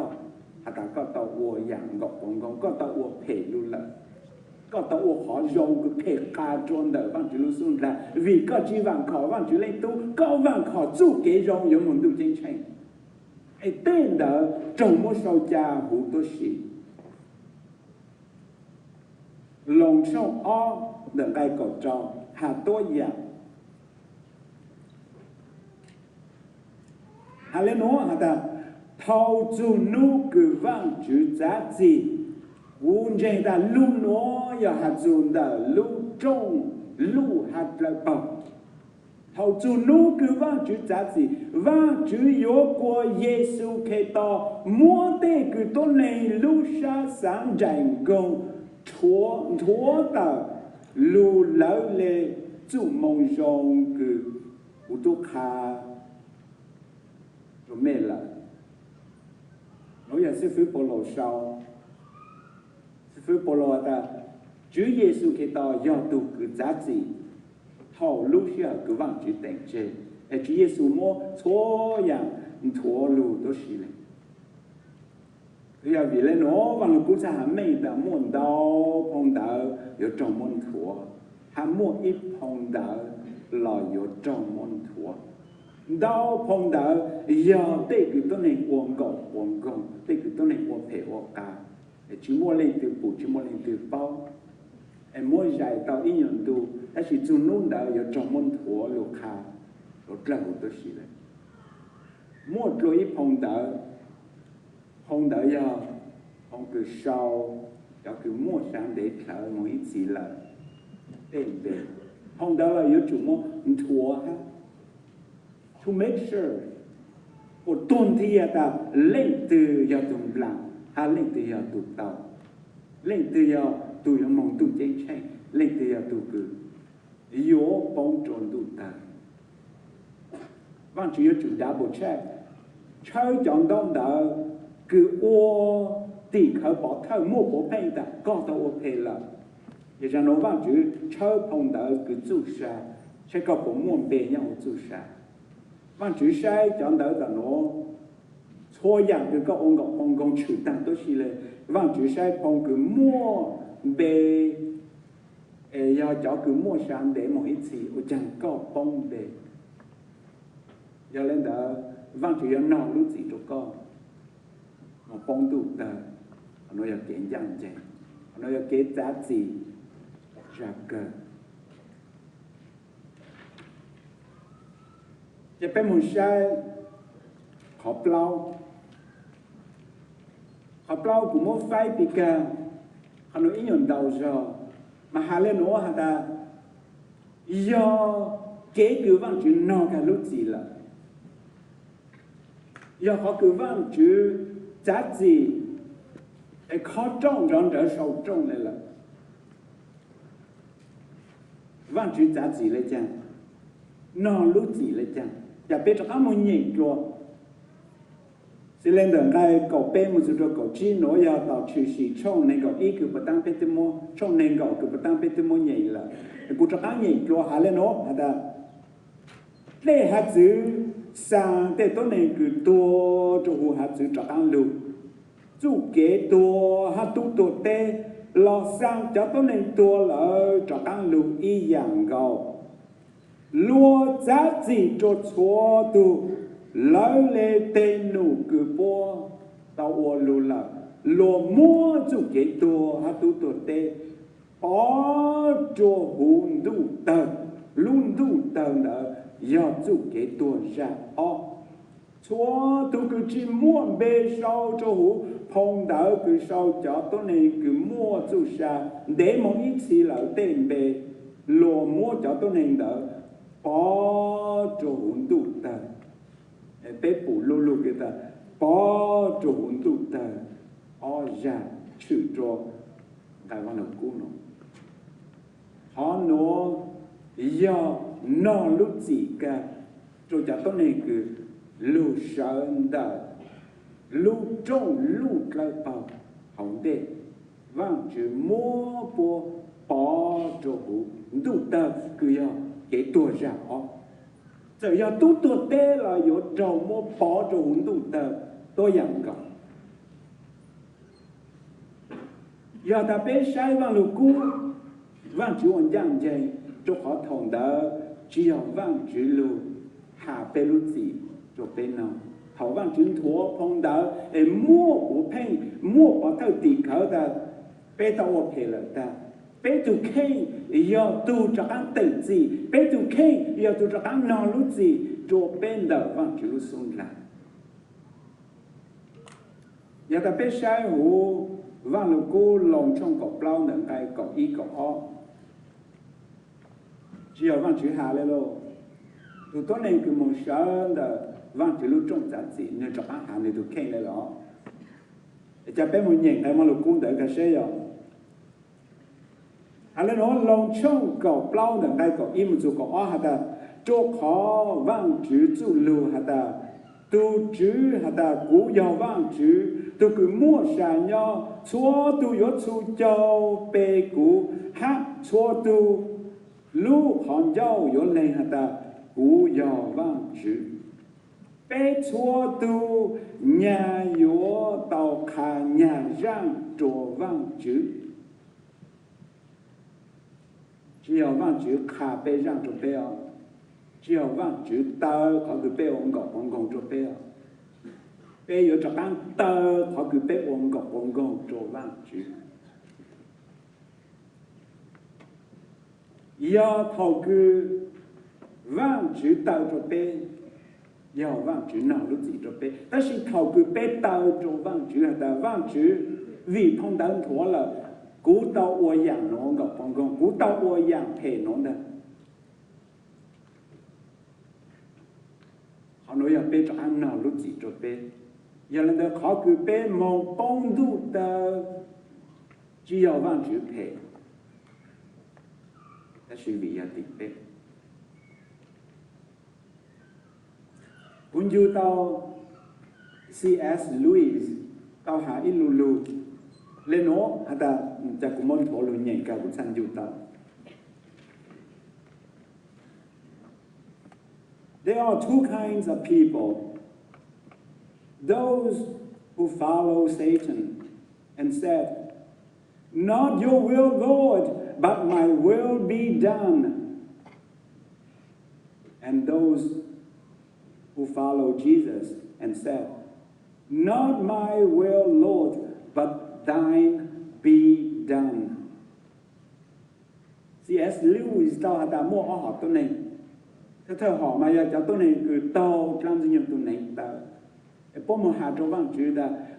係大家到我人個講講個到我陪luôn là có tao họ dùng cái thể cá trôn đỡ vang chữ luôn là vì có chỉ vang khó vang chữ lên tu có vang khó chú cái dùng有muốn tu chính tranh tên đó trong một số cha hữu tổ sĩ lòng sâu o đừng gai cổ trò hà tối dạng hà lên nó hà ta hầu chủ nu cứ vang chủ giá trị vốn trên ta lu nó ya hạt dùng ta lu trong lu hạt là bảo hầu chủ nu cứ vang chủ giá trị vang chủ yếu của Giêsu Kitô mua tê cứ tôn này lu sa sáng tràn công thua ta lu lỡ lệ chủ mong rong cứ u tu kha rồi mẹ là nói là sư phụ Paulo sau sư phụ Paulo ta Chúa Giêsu Kitô do tu cứ giá trị hầu lúc xưa cứ vang chữ tình chế Chúa Giêsu mua thua yang thua lu đó xí lên bây giờ vì lên nó vang cũng sẽ hàm mấy ta muốn đau phong đau有trong môn thua hàm mua ít phong đau là有trong môn thua đau phong đau giờ đây cứ tôi này uống gạo đây cứ tôi này uống phê uống cá chỉ mua lên từ bù chỉ mua lên từ bao em mua giải tàu ít nhận tu ấy chỉ dùng nôn đau ở trong môn thua lục khá lục lâu tôi xí đấy mua rồi ít phong đau giờ phong cứ sau giờ cứ mua sáng để thở một ít gì là tên về phong đau là ở chủ mua thua ha to make sure của tuần thì ta lên từ giờ tụng làm hay lên từ giờ tụng tàu lên từ giờ tụi nó mong tụng chơi chơi lên từ giờ tụng cứ yếu bóng tròn tụng ta văn chỉ chủ double check chơi chọn đông đỡ cứ ô tỷ khởi bỏ thơ mua bộ phê ta có tao ô phê là vậy ra nó văn chỉ chơi phong đỡ cứ chú sa sẽ có bộ môn bề nhau chú sa văn chủ sai chọn đỡ là nó thua dạng từ các ông công chủ tăng都是嘞văn chủ sai phong cứ mua bề giờ cho cứ mua sáng để một ít gì ở chẳng có phong bề giờ lên đó văn chủ yếu nào lúc gì cho con mà phong đủ tờ nó là kiện dạng gì nó là cái giá trị ra cơจะเป็นมุนใช้ขอเปล่ากูมั่วไฟปีกาขนมอินยนดาวจอมาหาเล่นโน้ฮะตายอเก๋คือว่างจืนอกันรู้จีละยอเขาคือว่างจืจัดจีไอ้ข้อจ้องร้อนเดือดสาวจ้องเลยล่ะว่างจืจัดจีเลยจังนอนรู้จีเลยจังอย่าไปจากมันยิ่งกลัวสิเลนเดินได้ก็เป็นมันจะตัวก็จีโนยาต่อชื่อสีช่องในก็อีคือประตังเป็นตัวโมช่องในก็คือประตังเป็นตัวโมใหญ่ละกูจะการยิ่งกลัวหาเลยเนาะฮะแต่เล่หัดซื้อสั่งแต่ตัวในคือตัวจะหัวหัดซื้อจากการรู้จู่เก๋ตัวหัดตัวเตะรอสั่งจากตัวในตัวเลยจากการรู้อีอย่างก็lúa giá trị cho chúa tu lấy lệ tên nụ cứ bố tao ô lúa là lúa mua chú cái tu hát tu tu tê bỏ cho hùn đủ tờ luôn đủ tờ nợ do chú cái tu ra ó chúa tu cứ chỉ mua bê sau cho hù phong đỡ cứ sau cho tôi này cứ mua chú ra để một ít xí lỡ tên bê lúa mua cho tôi này đỡ bỏ cho hồn tụ ta bé phụ lô lô cái ta bỏ cho hồn tụ ta ở ra chịu cho cái văn học cũ nó họ nó do nó lúc gì cả rồi cho tôi này cứ lưu sơn ta lưu trong lưu cái bao hỏng đê vang chữ mua bộ bỏ cho hồn tụ ta cứ do cái tuổi ra họ giờ giờ tu tê là有trầu mua bỏ trầu hồn tu tờ tôi nhận cả giờ ta bé sai vang lục cú vang chữ ổn giang dây cho họ thòng đỡ chỉ học vang chữ lù hạ bé lú gì cho bé nào họ vang chữ thua phong đỡ mua của phen mua bỏ thâu tỷ khởi ta bé tao ok là ta bé tu khen giờ tu cho ăn tự gì bé tu khen giờ tu cho ăn non lúc gì cho bên đầu vang chữ xuống lại giờ ta biết sai hồ vang lục cô lòng trong cọc bao nâng cái cọc y cọc o chỉ ở vang chữ hà lên lô tụi tôi nên cứ một sáng là vang chữ lúc trong giá trị nên cho ăn hàng này tụi khen lên đóจะเป็นมันยังไงมันลูกกุ้งเด็กก็เสียอะไรเนาะลองช่องเก่าเปล่าหนึ่งได้ก็อิ่มจุก็อ๋อฮะแต่โจขอว่างจื้อจู่ลูฮะแต่ตูจื้อฮะแต่กูยาวว่างจื้อตูคือมั่วสายย่อชัวตูยศชูเจ้าเปกูฮะชัวตูลูกของเจ้ายศเลยฮะแต่กูยาวว่างจื้อbé chúa tu nhà yếu tàu khả nhà rang trổ vang chữ chỉ có vang chữ khả bé rang trổ bé chỉ có vang chữ tơ họ cứ bé ông gọng trổ bé bé yếu cho ăn tơ họ cứ bé ông gọng trổ vang chữ do thầu cứ vang chữ tơ trổ bé要忘记脑路自己做背，但是头个背到做忘记的忘记，vì碰到错了，古到我养农个帮工，古到我养配农的，好多要背着按脑路自己做背，有人的考个背忙帮助的，只要忘记配，但是为要顶背。คุณอยู่ต่อ C.S. Lewis ต่อหาอิลูลูเลโนฮัตตาจากกุมอนโถลุนใหญ่กับบุษนอยู่ต่อ There are two kinds of people. Those who follow Satan and said, "Not your will, Lord, but my will be done." And those who followed Jesus and said, "Not my will, Lord, but thine be done." C.S. Lewis tao hạt mua ở họ tôi này, theo họ mà giờ cho tôi này cứ tao làm gì nhiều tôi này tao, bố một hạt cho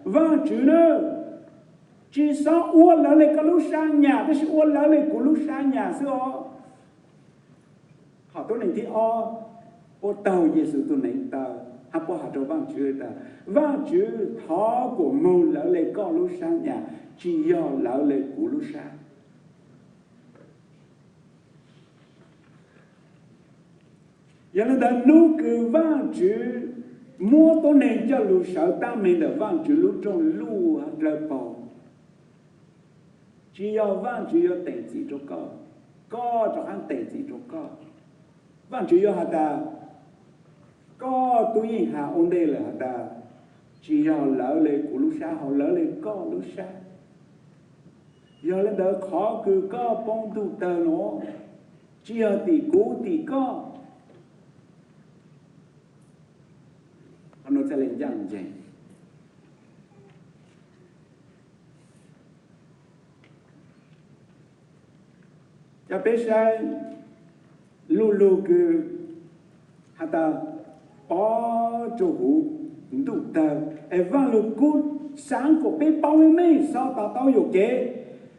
vang chữ nữa, chỉ sao uốn lỡ lại cái lúc sang nhà, cái sự uốn lỡ lại của lúc sang nhà xưa họ tôi này thì ô tàu Giêsu tu này tàu hấp bố hạt vang chữ thọ của môn lỡ lệ con lúc sáng nhà chỉ do lỡ lệ của lúc sáng giờ là đã nụ cứ vang chữ mua tôi này cho lúc sáu ta mình là vang chữ lúc trong lúc rơi bầu chỉ do vang chữ do tiền gì cho có ăn tiền gì cho vang chữ do hạt ta có tôi nhìn hà ôn đây là ta chỉ do lỡ lệ của lúc xa họ lỡ lệ có lúc xa giờ lên đó khó cứ có bông tu tờ nó chỉ do tỷ cũ tỷ có nó sẽ lên dần dần cho biết sai lu cứ hà ta bỏ chủ đủ tờ vang lục cút sáng của bé bao mấy sao tao yêu kế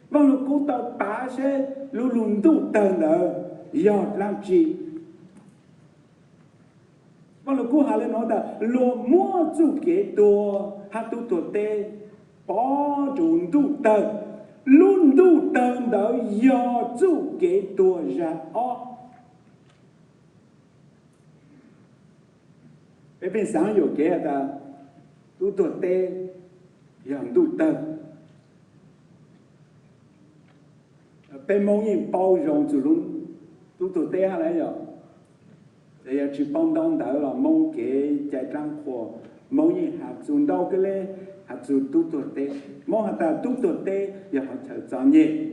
vang lục cút tao bá sẽ lùn đủ tờ nợ giọt làm chi vang lục cút hà lên nói là lùa mua chủ kế tua hà tu tua tê bỏ chủ đủ tờ lùn đủ tờ nợ giọt chủ kế tua ra bên sáng有给他都做的养都的bên mong nhìn bao rộng chủ luôn都做的下来了thì chỉ帮đông đỡ là mong kế chạy trang khổ mong nhìn hạt dùng đâu cái lẽ hạt dùng都做的mong hạt ta都做的要họ chờ cho nhẹ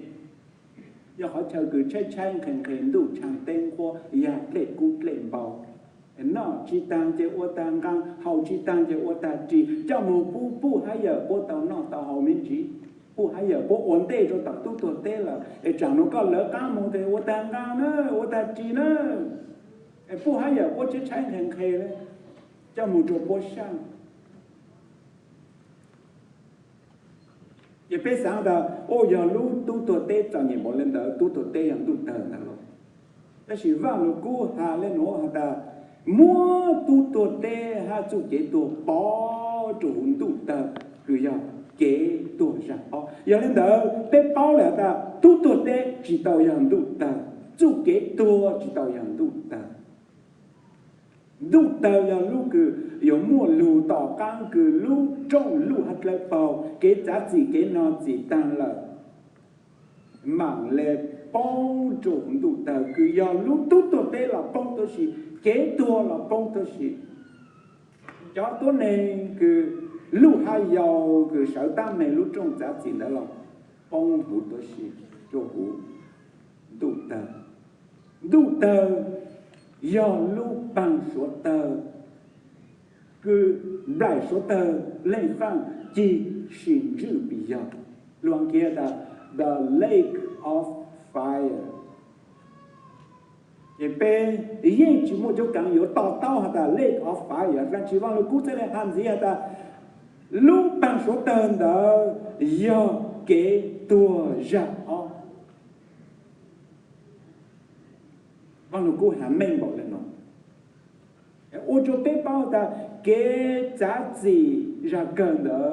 要họ chờ cứ chạy chạy khen đủ chẳng tên khoa ya lệ cú lệ bao nó chỉ tăng chế ô tăng căng hậu chỉ tăng chế ô tăng chỉ cho một bu hay giờ bố tàu nó tàu hậu miễn chỉ bu hay giờ bố ổn định cho tập tu tuột tê là để chẳng nó có lỡ cá một thì ô tăng căng nữa ô tăng chỉ nữa bu hay giờ bố chỉ trái thành khề đấy cho một chỗ bố sang 也别想到哦，要路都多得找你无领导，都多得样都得那咯。但是网络股下来喏，下的摸都多得下做几多包做很多的，佢要几多少哦？要领导被包了的，都多得知道样都的，做几多知道样都的。lúc đầu là lúc cứ有mua lù tỏ căng cứ lúc trong lúc hạt lại bao cái giá trị cái nó chỉ tăng là mạng lệ bông trộn đủ tờ cứ do lúc tốt tốt đây là bông tôi xí cái tua là bông tôi xí cho tôi nên cứ lúc hai giàu cứ sở tam này lúc trong giá trị đó là bông hủ tôi xí cho hủ đủ tờ do lúc bằng số tờ cứ lại số tờ lên phẳng chỉ xin chữ bị do luôn kia là the lake of fire thì bên yên chỉ một chỗ càng yếu tao tao hả ta lake of fire rằng chỉ vang là cú thế này làm gì hả ta lúc bằng số tờ đó do cái tua ra vang là cú hàm men bảo lên nó ô cho bé bao ta cái giá trị ra gần đó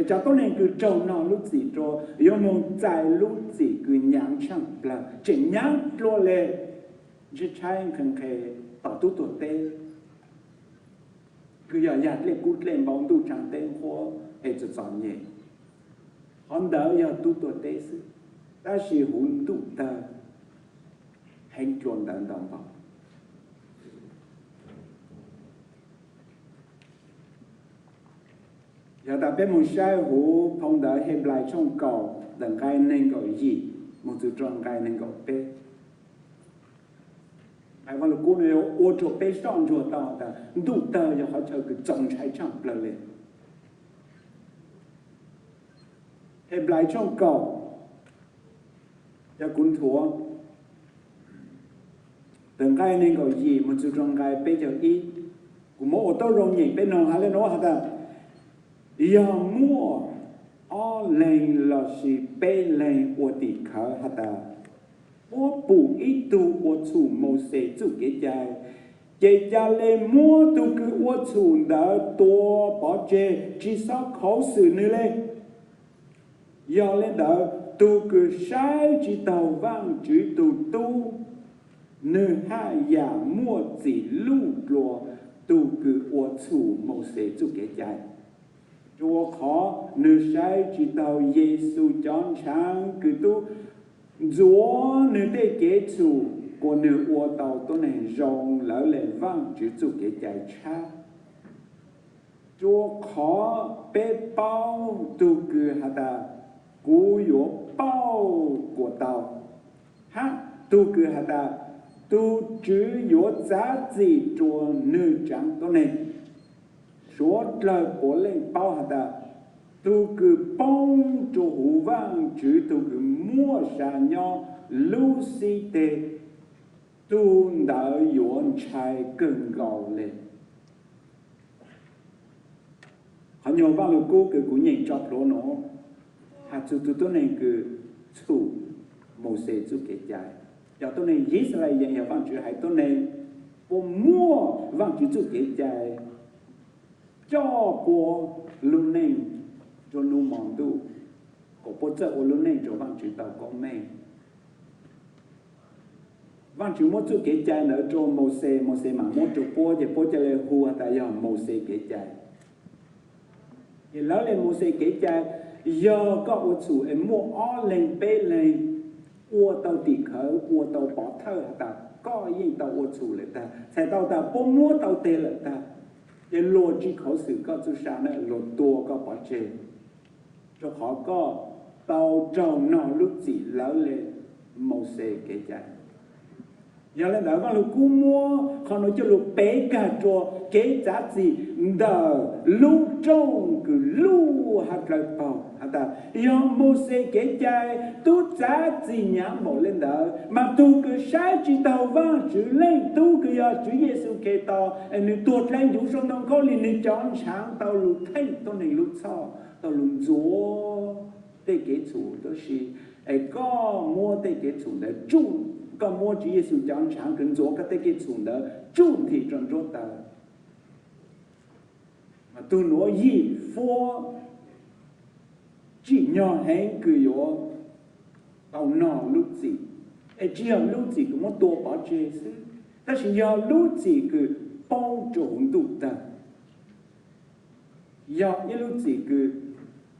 cho tôi nên cứ trồng nó lúc gì cho yêu một trái lúc gì cứ nhang chẳng là chỉ nhang lo lệ chỉ trái cần kề tạo tu tổ tê cứ giờ nhặt lên cút lên bóng tu chẳng tên hoa hay cho chọn nhẹ hôm đó giờ tu tổ tê sự ta chỉ hùn tu ta hành chuẩn đàn đồng bóng giờ ta biết một sai hữu phong đỡ hiệp lại trong cầu đằng gai nên gọi gì một từ trong gai nên gọi bé ai vào lúc cô này ô chỗ bé xong chỗ tao ta đủ tờ cho họ chờ cái trồng trái chẳng bờ lên hiệp lại trong cầu giờ cuốn thua đằng gai nên gọi gì một từ trong gai bé chờ ít cũng mỗi ô tô rong nhỉ bé nong hay lên nó hả ta giờ mua ở lên là sự bê lên của tỷ khởi hạt ta mua bù ít tu của chủ mô sẽ chủ cái trái chế cha lên mua tu cứ của chủ đã tua bỏ chế chỉ sao khẩu sự nữa lên giờ lên đó tu cứ sai chỉ tàu vang chữ tu nơi hai nhà mua chỉ lưu lùa tu cứ của chủ mô sẽ chủ cái trái chúa khó nữ sai chỉ tàu Giêsu chọn sáng cứ tu chúa nữ để kế chủ của nữ ua tàu tôi này rong lỡ lệ vang chữ chủ cái chạy cha chúa khó bê bao tu cứ hả ta cú yếu bao của tàu ha tu cứ hả ta tu chữ yếu giá trị chúa nữ chẳng tôi này số lời của lên bao hạt ta tu cứ bông cho hữu vang chữ tu cứ mua xa nhau lưu sĩ tê tu đã yuan trai更高 lên họ nhiều vang là cô cứ cũng nhìn chọc lỗ nó hạt chú tôi này cứ chủ mô xe chú kế trái cho tôi này dĩ sẽ lại dành vang chữ hãy tôi này cô mua vang chữ chú kế trái cho bố luôn nên cho nu mong tu có bố trợ của luôn nên cho vang chữ tàu có mê vang chữ một chữ kế trái nữa cho mô xe mà một chữ bố thì bố cho lên hùa tại giờ mô xe kế trái thì lớn lên mô xe kế trái giờ có ô chủ em mua ó lên bê lên ua tàu tỉ khởi ua tàu bỏ thơ ta có gì tàu ô chủ lại ta sẽ tàu ta bố mua tàu tê lại ta cái lô chỉ khẩu sự có chú sa này lô tua có bỏ chê cho họ có tàu trồng nó lúc gì lỡ lên màu xe kế chạy giờ lên đó lúc cú mua họ nói cho lúc bé cả cho kế giá gì đờ lúc trông cứ lu hạt lại bảo hạt ta giờ màu xe kế chạy tu giá gì nhá màu lên đó mà tu cứ sai chỉ tàu vang chữ lên tu cứ giờ chữ Giêsu kế tàu anh tuột lên chúng sông đông có liền chọn sáng tàu lúc thấy tôi này lúc sau tàu lúc gió 对给主都是个摸对给主的主，个摸主耶稣讲长跟做个对给主的主体中做的，都挪移佛，只要很个哟，到那路子，只要路子个么多把这事，但是要路子个帮助度的，要一路子个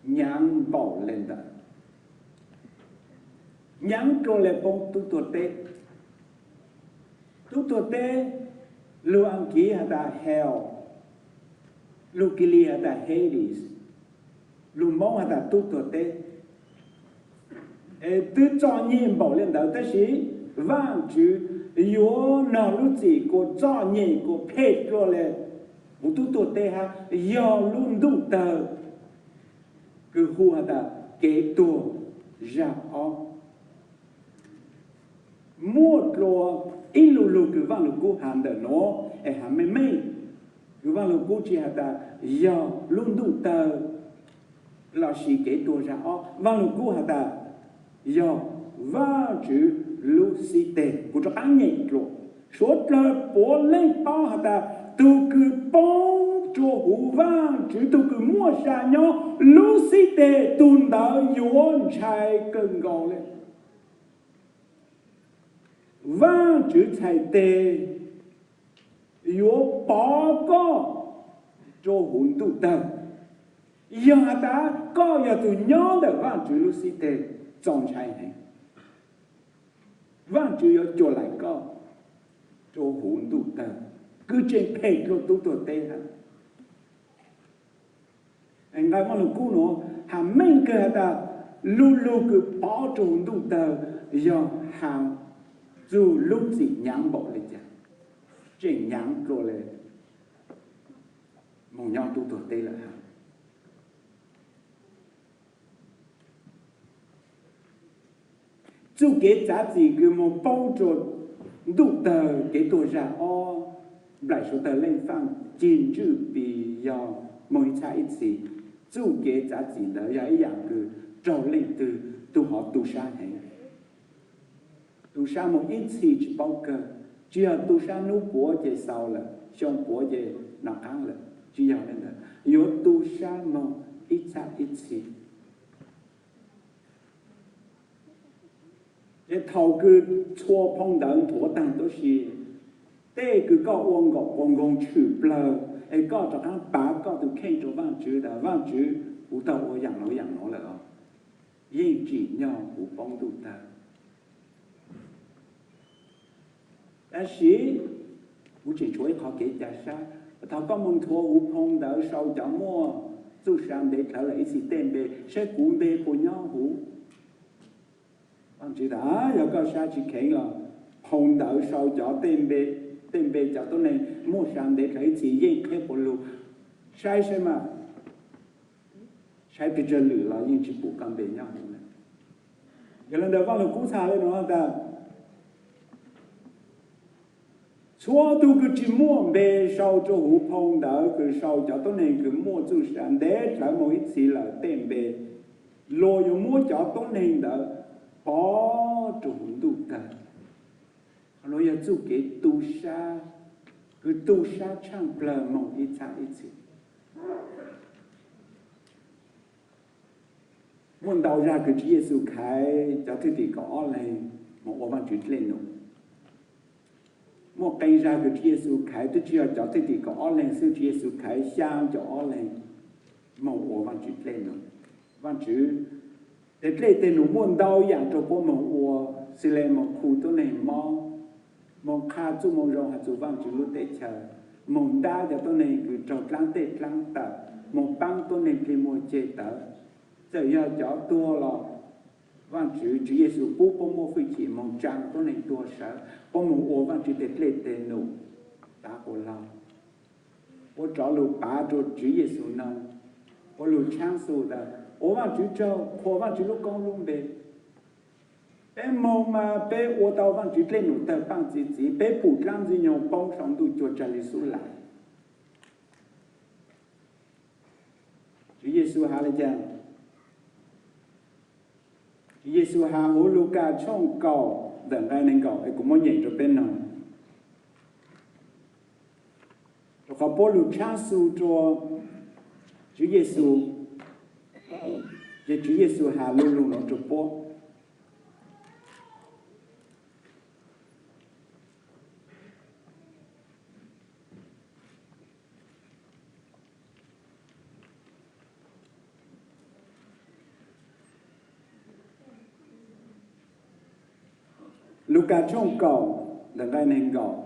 娘保人的。nhắn trôi lại bông tu tuột tê lu ăn kỹ hata hell lu kili hata Hades lu mong hata tu tuột tê tư cho nhiên bảo lên đầu tới sĩ vang chữ yếu nào lu gì của cho nhiên của phê trôi lại một tu tuột tê ha yếu luôn đủ tờ cứ hu hata kế tu ra ó mua lo ít lù cứ vang lù cú hàng đờ nó hàng mê mê cứ vang lù cú chỉ hạt giờ luôn đủ tờ là sĩ kế tua ra ó vang lù cú hạt giờ và chữ lù sĩ tề của cho ăn nhảy lo số trời bỏ lên bao hạt tu cứ bông cho hú vang chữ tu cứ mua sa nhau lù sĩ tề tuôn đỡ yuan trai cơn gò lên vang chữ thầy tề yếu bỏ có cho hồn tu tờ giờ ta có giờ tu nhớ được vang chữ lu si tề trong trái này vang chữ yếu cho lại có cho hồn tu tờ cứ trên phê cho tu tu tề hả anh nói mà cú nó hàng mấy cái ta lu cứ bỏ cho hồn tu tờ giờ hàng dù lúc gì nhắn bộ lên chả chỉ nhắn rồi là một nhau tu tuổi tây là hả dù cái giá trị cứ một bao trộn đủ tờ cái tuổi ra o lại số tờ lên phang chín chữ bị do mỗi trái ít gì dù cái giá trị đó là ý dạng cứ trâu lên từ tu họ tu sa hay tu sa một ít gì chỉ bao cơ chỉ là tu sa nấu bữa về sau là xong bữa về nấu ăn là chỉ là nên là yếu tu sa một ít gì cái thầu cứ chua phong đẳng thổ tăng都是đây cứ có uống gọng chữ bờ ấy có cho hắn bá có từ khen cho vang chữ u tàu u yang nó là yên chỉ nhau u bông tu ta但是我只做一考给家啥，他刚蒙托我碰到烧焦么，就上的他来一起准备，谁顾备不鸟乎？我知道啊，有个啥去看了，碰到烧焦准备叫到那莫上的他一起应开不路，晒什么？晒不着路了，因此不敢被鸟乎了。有人在网络观察了喏的。chúa tu cứ chỉ mua về sau cho hữu phong đỡ cứ sau cho tôi này cứ mua chú sản để trở mỗi次là tiền về lôi vô mua cho tôi này đỡ bỏ cho hữu tu ta rồi giờ chú cái tu sa cứ tu sa chẳng bờ một ít gì muốn đầu ra cứ chỉ Giêsu khai cho tôi thì có lên một ô văn chuyện lên nữa một cây ra cái Giêsu khai tôi chưa cho tôi thì có lên sư Giêsu khai sang cho lên một ô văn chuyện lên nữa văn chữ để lên tên nó muốn đau dạng cho bố một ô sư lên một khu tôi này một kha chú một rong hạt chú văn chữ lúc để chờ một đa cho tôi này cứ trâu lăng tê lăng tờ một băng tôi này thì một chế tờ giờ giờ cho tôi là văn chữ Chúa Giêsu bố một phi chỉ một trang tôi này tôi sợ bố một ô văn chữ để lên tên nó ta có lâu bố cho lũ bà cho Chúa Giêsu nào bố lũ trang số đó ô văn chữ cho ô văn chữ lúc con luôn về bé mong mà bé ô tàu văn chữ lên nó tờ bằng gì bé phụ làm gì nhau bông sống tụ cho trả lý số lại Chúa Giêsu hà lên chăng Giêsu hà hữu Luca trong cầu đừng ai nên cầu cũng muốn nhảy cho bên nào rồi có bố lù cha su cho Chúa Giêsu Chúa Giêsu hà luôn luôn nó cho bố Luca trong cầu đừng ai nên cầu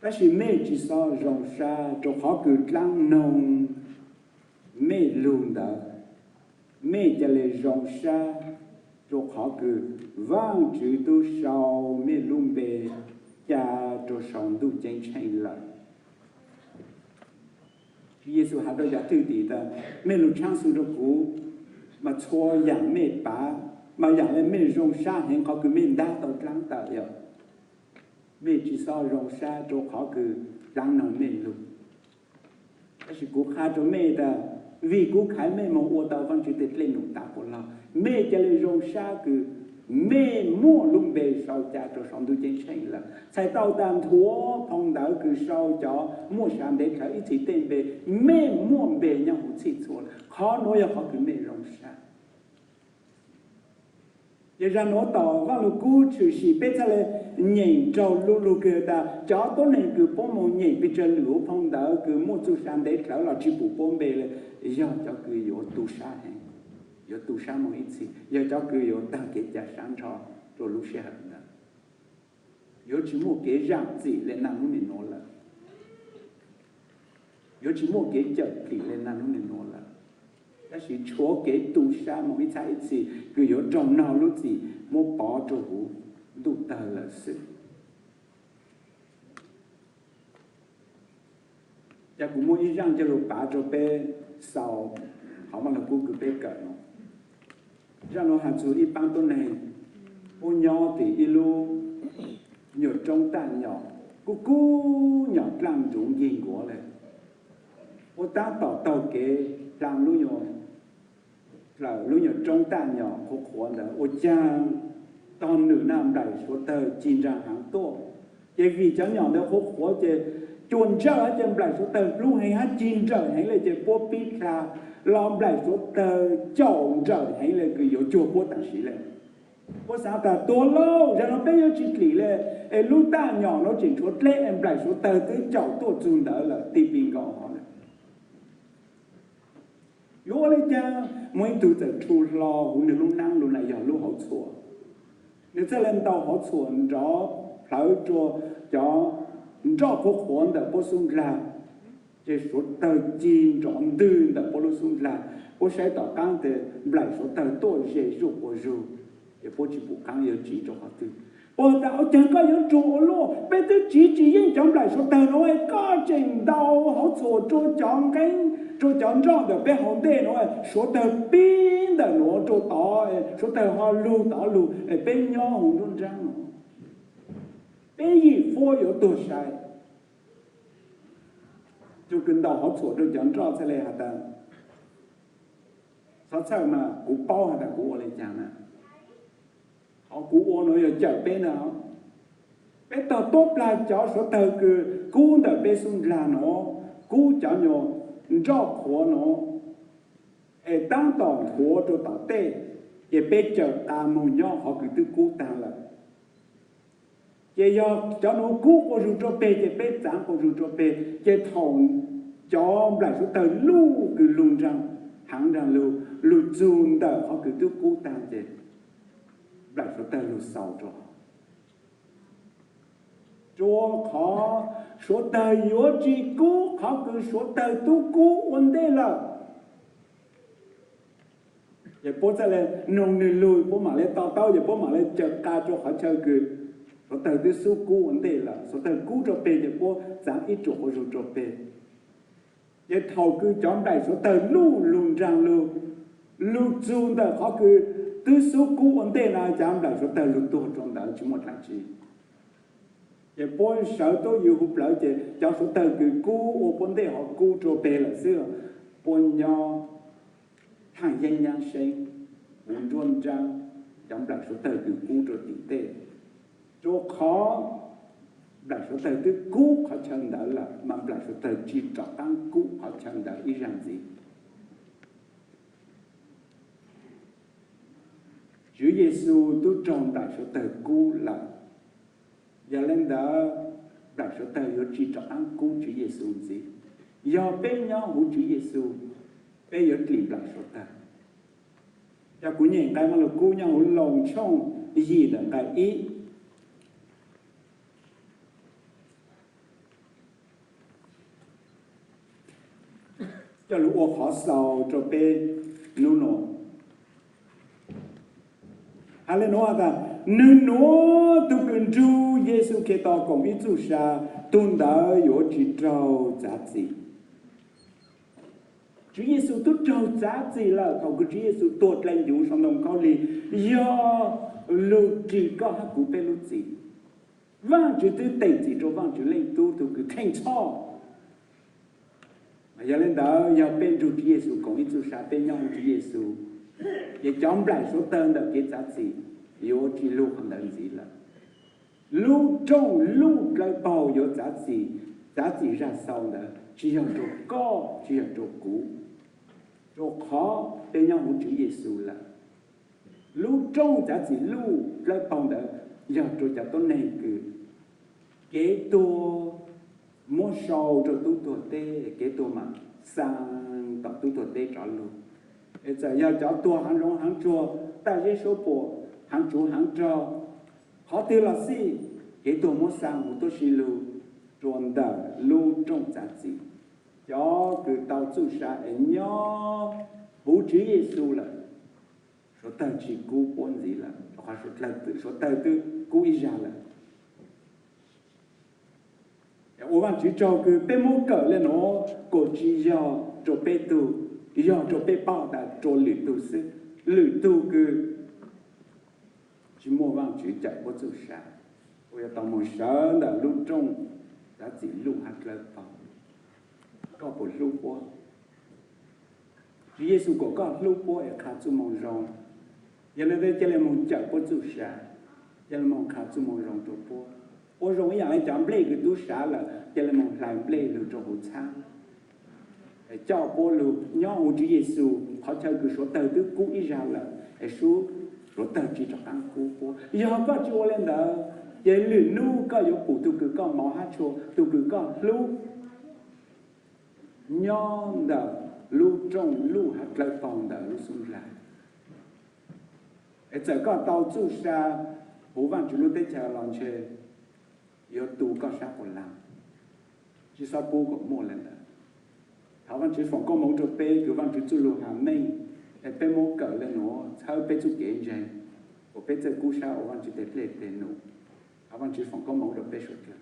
ta chỉ mê chỉ so rong xa cho họ cứ lăng nông mê luôn đó mê cho lệ rong xa cho họ cứ vang chữ tu sau mê luôn bề cha cho sống tu chân chân lại Giêsu hà đôi giả tư tỷ ta mê luôn trang su cho cũ mà cho dạng mê bá mà dạng lên mê rong xa hiện họ cứ mê đá tàu lăng tạo vậy mẹ chỉ sao rong xa cho họ cứ lăng nồng mẹ luôn, cái sự cố khai cho mẹ ta vì cố khai mẹ mà ô tàu văn chữ tết lên nụ tạ củaเราmẹ cho lên rong xa cứ mẹ mua luôn bề sau cha cho sống tu chân sinh là sai tàu đàn thua phong đảo cứ sau cho mua sản để khởi chỉ tên bề mẹ mua bề nhau hụt xịt xuống khó nói là họ cứ mẹ rong xa giờ ra nó tỏ vào lúc cũ chỉ sĩ bé ra là nhảy trâu lu lu kia ta chó tối nay cứ bố mồ nhảy bị chân lũ phong đỡ cứ mua tu san để trở là chỉ phụ bố bề là giờ cho cứ yếu tu sa hay yếu tu sa một ít gì giờ cho cứ yếu tăng cái giá sáng cho rồi lúc sẽ hận đó yếu chỉ mua cái rạng gì lên nằm mình nói là yếu chỉ mua cái chợ thì lên nằm mình nói là đó là chúa cái tu sa một ít gì cứ yếu trong nào lúc gì mua bỏ cho hú đủ ta là sự giờ cũng muốn rằng cho lục bà cho bé sau họ mà là cô cứ bé cỡ nó rằng nó hạt số ít ban tuần này ô nhỏ thì ilu nhiều trong tan nhỏ cú nhỏ làm dụng gì của này ô ta tỏ tàu kế làm lúc nhỏ là lúc nhỏ trong tan nhỏ khổ là ô cha toàn nửa năm đại số tờ chín ra hàng tổ chỉ vì cháu nhỏ đó khổ chỉ chuồn trở ở trên đại số tờ lúc hay hát chín trở hay là chỉ bố bít ra làm đại số tờ chọn trở hay là cứ yếu chùa bố tặng sĩ lên bố sao ta tổ lâu ra nó bây giờ chỉ lý là lúc ta nhỏ nó chỉ chốt lệ em đại số tờ tới chọn tổ chun đó là tìm bình gõ họ này lúc ấy cha mấy tụ tập chu lo hùn lúc năng lúc này giờ lúc hậu chùa nếu cho lên tàu họ chuẩn cho lão cho cuộc hôn的不送啦，这说到金长灯的不送啦，我晒到刚的来说到多些肉不肉，也不只不刚有几种好的。我到整个有着落，被这几人讲来说到了哎，家境到好错做讲跟做讲章的被好的了，说到边的了做到哎，说到好路到路哎，被鸟红中章了。被一佛有多少？就跟到好错就讲照出来哈的，说菜嘛，古包哈的古我来讲呢，好古我呢要讲边呢，被到多来讲说到个古的被送来喏，古讲喏，你照活喏，哎，当到活就到对，也被叫大木鸟好个都古当了。giờ cho nó cú của rùa cho bê để bê sáng của rùa cho bê để thòng cho lại số tờ lu cứ lùng rằng hàng rằng lu dùn tờ họ cứ tu cú tan để lại số tờ lu sau cho họ số tờ yếu chỉ cú họ cứ số tờ tu cú vấn đề là giờ bố sẽ là nông người lùi bố mà lấy tao giờ bố mà lấy chờ ca cho họ chơi cứ số tờ tư số cũ vấn đề là số tờ cũ cho bê thì bố giảm ít chỗ của cho bê vậy thầu cứ chọn đại số tờ lưu lùng rằng lưu chung tờ họ cứ tư số cũ vấn đề là giảm đại số tờ lưu tổ trong đó chỉ một là gì vậy bố sợ tôi yêu hụt lợi chứ cho số tờ cứ cũ vấn đề họ cũ cho bê là xưa bố nhỏ hàng danh nhang sinh muốn ruộng trang trong lại số tờ từ cũ rồi tỷ tệ chỗ khó lại số tờ từ cũ họ chẳng đã là mà lại số tờ chỉ trọ tăng cũ họ chẳng đã ý rằng gì Chúa Giêsu tu tròn đại số tờ cũ là giờ lên đó đại số tờ yếu chỉ trọ tăng cũ Chúa Giêsu gì do bên nhau của Chúa Giêsu bây giờ tìm lại số tờ giờ cũng nhìn cái mà là cũ nhau lòng trong gì là cái ý cho lúc ô khó sầu cho bê nô nô hay là nói là nương nó tu cần chú Giêsu Kitô cùng với Chúa sa tuân đạo yếu chỉ trâu giá trị Chúa Giêsu tu trâu giá trị là cầu Chúa Giêsu tuột lên dù trong đồng cao lì do lưu chỉ có hát cú bê lưu chỉ vang chữ tư tỉnh chỉ cho vang chữ lên tu cứ thanh cho giờ lên đó giờ bên Chúa Giêsu cùng với Chúa sa bên nhau Chúa Giêsu giờ chống lại số tên được cái giá trị yếu chỉ lưu không được gì là lưu trong lưu lại bao yếu giá trị ra sau đó chỉ là chỗ có chỉ là chỗ cũ chỗ khó bên nhau Chúa Giêsu là lưu trong giá trị lưu lại bao đó giờ chỗ giá tốt này cứ cáiตัวmua sầu cho tu tuổi tê cáiตัวmà sang tập tu tuổi tê trả luôn giờ giờ cho tua hàng rong hàng chùa tại cái số bộ hàng chủ hàng trò họ tiêu là gì cáiตัวmua sang của tôi xí lưu chuẩn đờ lưu trong giá trị cho cứ tàu chủ sa ở nhỏ bố trí Giêsu là số tờ chỉ cú bốn gì là hoặc số tờ tư cú ý ra là我们去找个被某个了喏，过去要做被读，要做被报的，做旅途是旅途个，去莫忘去在不做啥，我要到某山的路中，咱自己路还来跑，ก็不路波，耶稣ก็路波也卡住某人，原来在这里某在不做啥，原来某卡住某人做波。我容易爱讲累个都啥了，这里蒙来累了做好餐。教波路鸟我主耶稣，好像个说到都故意啥了，说到只做当故波，要个做了的，也路路个有补都个个毛哈做，都个个路鸟的路中路还来放的路出来。这个到做啥，不忘就路得吃浪去。yếu tố có sao còn làm chỉ sao bố của mua lần đó thảo văn chỉ phòng có mẫu cho bé cứ văn chỉ chú lô hàng này bé mẫu cỡ lên nó sao bé chú kể gì của bé chơi cú sao văn chỉ để play tên nó thảo văn chỉ phòng có mẫu cho bé sốt là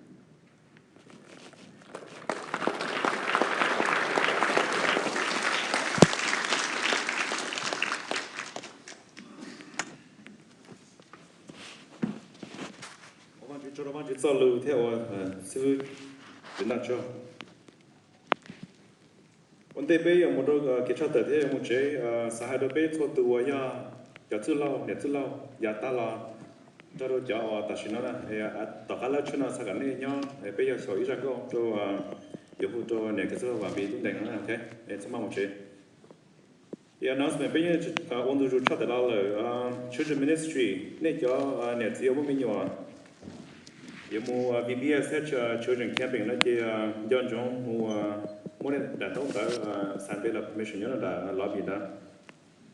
cho nó mang chỉ cho lưu theo sư đến đặt cho vấn đề bây giờ một đôi cái cho tới thế một chế xã hội đôi bây cho tụi ya cho chữ lâu để chữ lâu ya ta là cho đôi cho ta xin nó là tất cả là chuyện nó sẽ gắn nhau bây giờ soi ra cái cho yêu phụ cho này cái số và bị tụi đánh nó là thế để cho một chế announcement bây giờ ông tôi cho tới là children ministry này cho này chỉ có mình nhỏ giờ mua VBS children camping là chỉ dân chúng mua đã thông tới sản phẩm là permission nhớ là lobby đó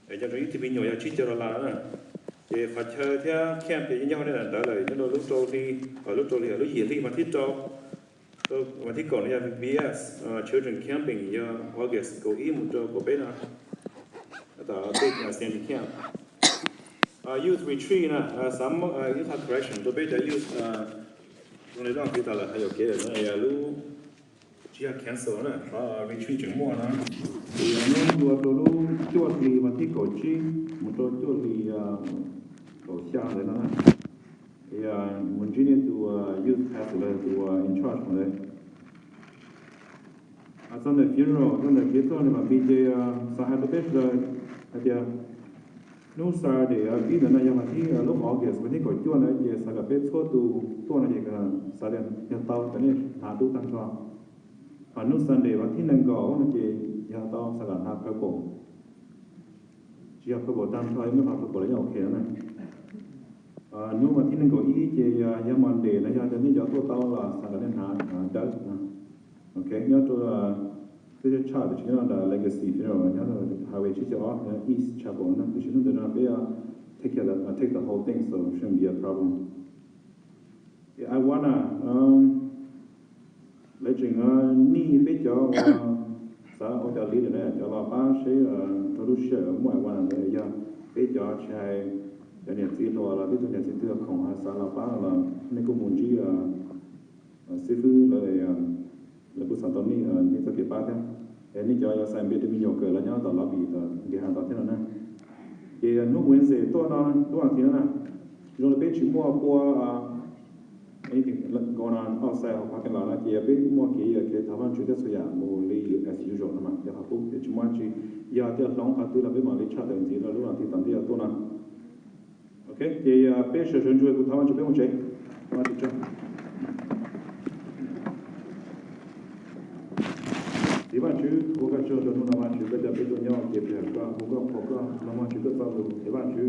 để cho chúng thì nhiều chỉ cho là thì phải chơi theo camping nhau này là đó là những lúc tôi đi lúc gì đi mà thích cho tôi mà thích còn là VBS children camping giờ August có ý một chỗ có bên nào đó big Sandy camp youth retreat na some youth correction tôi bây giờ youth chúng ta biết là hay cái này lúc chỉ là cancel nữa, retreat chừng mua nữa, thì nó lúc chua thì mà thích cổ chi, một chỗ chua thì cổ xa đấy đó, thì mình chỉ nên tu youth pastor tu in charge của đấy. Sau này funeral, sau này kết thúc mà bây giờ xã hội biết là Jadi nusa dia bila na yang mati lúc August ini kau cuan aja saga petso tu tuan aja kan salian yang tahu kan ni hadu tan tua. Nusa dia mati nengkau aja yang tahu saga nak kau. Jika kau tan tua ini apa kau yang okey na. Nu mati nengkau ini je yang mandi na yang jadi jatuh tahu lah saga ni dah. Okay, nhớ tôi là cái chart thì nó là legacy thế rồi nhớ là highway chỉ cho east chapel nó thì chúng tôi nói take the whole thing so it shouldn't be a problem. Yeah, I wanna lấy chuyện ni bây giờ xã ở chỗ lý này cho là ba sẽ tôi lúc sẽ mỗiวันnày giờ bây giờ chạy cho nên chỉ là bây giờ nên chỉ là không hay xã là ba là nên cũng muốn chỉ sư phụ là lepas satu ni ni tak kepat kan, ni jaya saya ambil demi nyok lah nyata tak lebih tak dia hantar tu na. Dia nu Wednesday tu na tu nanti na, jadi lebih cuma apa anything going on outside of parking lot lah. Dia lebih cuma kia taman juga saya boleh as usual nama. Dia aku dia cuma ci ya dia long hati lebih malah chat dan dia lalu nanti tanti tu na. Okay, dia lebih sesuatu juga tu taman juga macam macam thì bạn chứ cố gắng cho được nó bạn chứ bây giờ bây giờ nhau kịp được cả cố gắng nó bạn chứ có sao được thì bạn chứ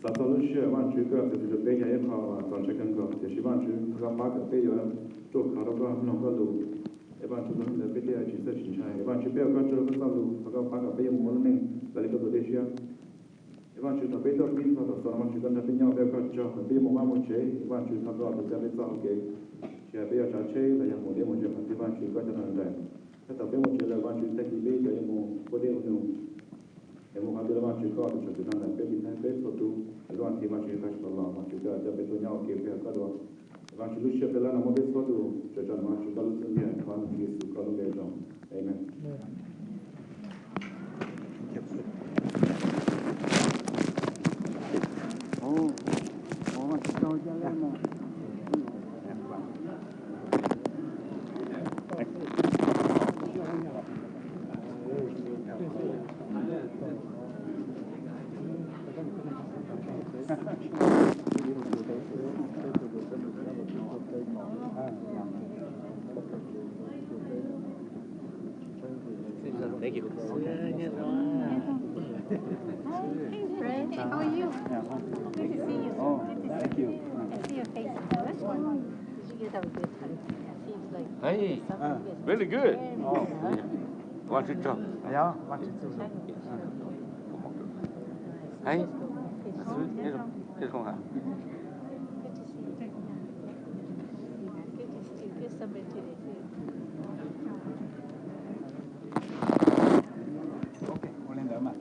sao lúc xưa bạn chứ có thì được bây giờ em họ toàn sẽ cần có thì bạn chứ các bác ở bây giờ chỗ khá đó nó có đủ thì bạn chứ nó bây giờ chỉ sẽ chỉnh sai bạn chứ bây giờ có cho có sao được các bác ở bây giờ muốn nên là cái đồ đấy chứ thì bạn chứ bây giờ biết sao đó bạn chứ cần phải nhau bây giờ có cho bây giờ một chế bạn chứ thằng đó bây giờ sao ok thì bây giờ trả chế là yang một điểm thì bạn chứ có cho nó đấyถ้าต่อไปมันจะเรียกว่าชุดเทคนิคจะยังโมเดลหนึ่งยังโมหะเดี๋ยวมันชุดก็จะชุดนั้นเป็นที่ไหนเป็นประตูแล้ววันที่มันชุดก็จะล้อมันชุดจะเป็นตัวเงาเก็บไปก็ดูวันชุดเชื่อไปแล้วนะมันเป็นประตูจะจนมันชุดก็รู้สึกเนี่ยความที่สุดก็รู้ได้จงเอเมนโอ้มันจะยังไงมั้งThank you. Hey, Fred. How are you? Good to see you. Oh, thank you. I see your face. Did you guys have a good time? It seems like Hey, something good. very good. Oh, Want to talk? Ja, want to Hey, this one. Good to see you. Good to see you. Good somebody today too. ok, cô lên đỡ mà.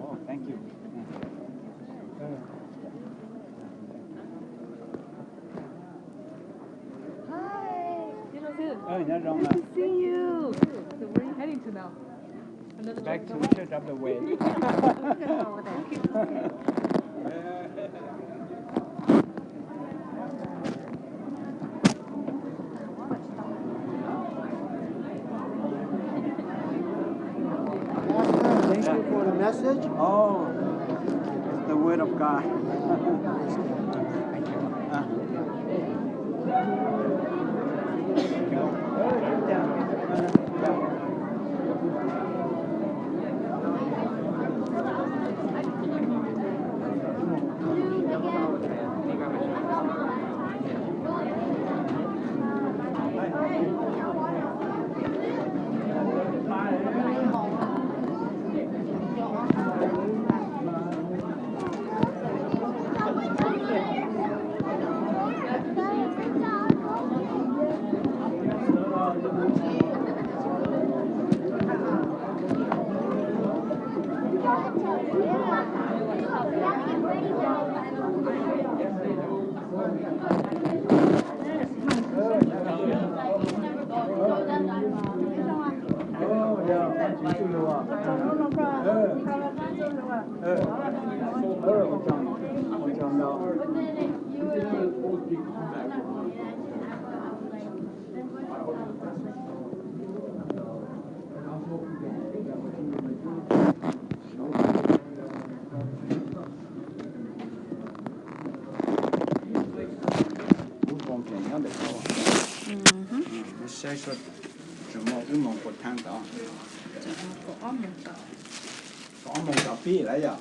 Oh, thank you. Nhớ rong Good to see you. So where are you heading to now? Another back to trip Church of the Way. Over there. Thank you for the message. Oh, it's the Word of God. Thank you. sẽ xuất chúng một cái mong một tháng đó có một tờ có một cà phê lại à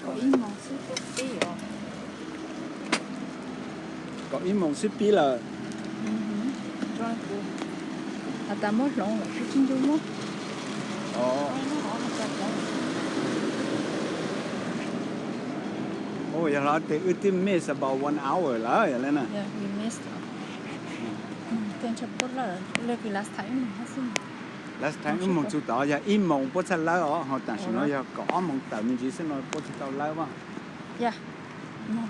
có ít mong sư phụ đi rồi có ít mong ship phí là rồi cô ta mất lộn là cái chính chú mất oh ya là the ultimate miss about 1 hour là vậy nè yeah we missed tên chấp bút là vì last time mình xin last time mong chú đó ya ít mong bút sa lá họ ta xin nói ya có mong tao mình chỉ xin nói bút tao lá mà yeah mong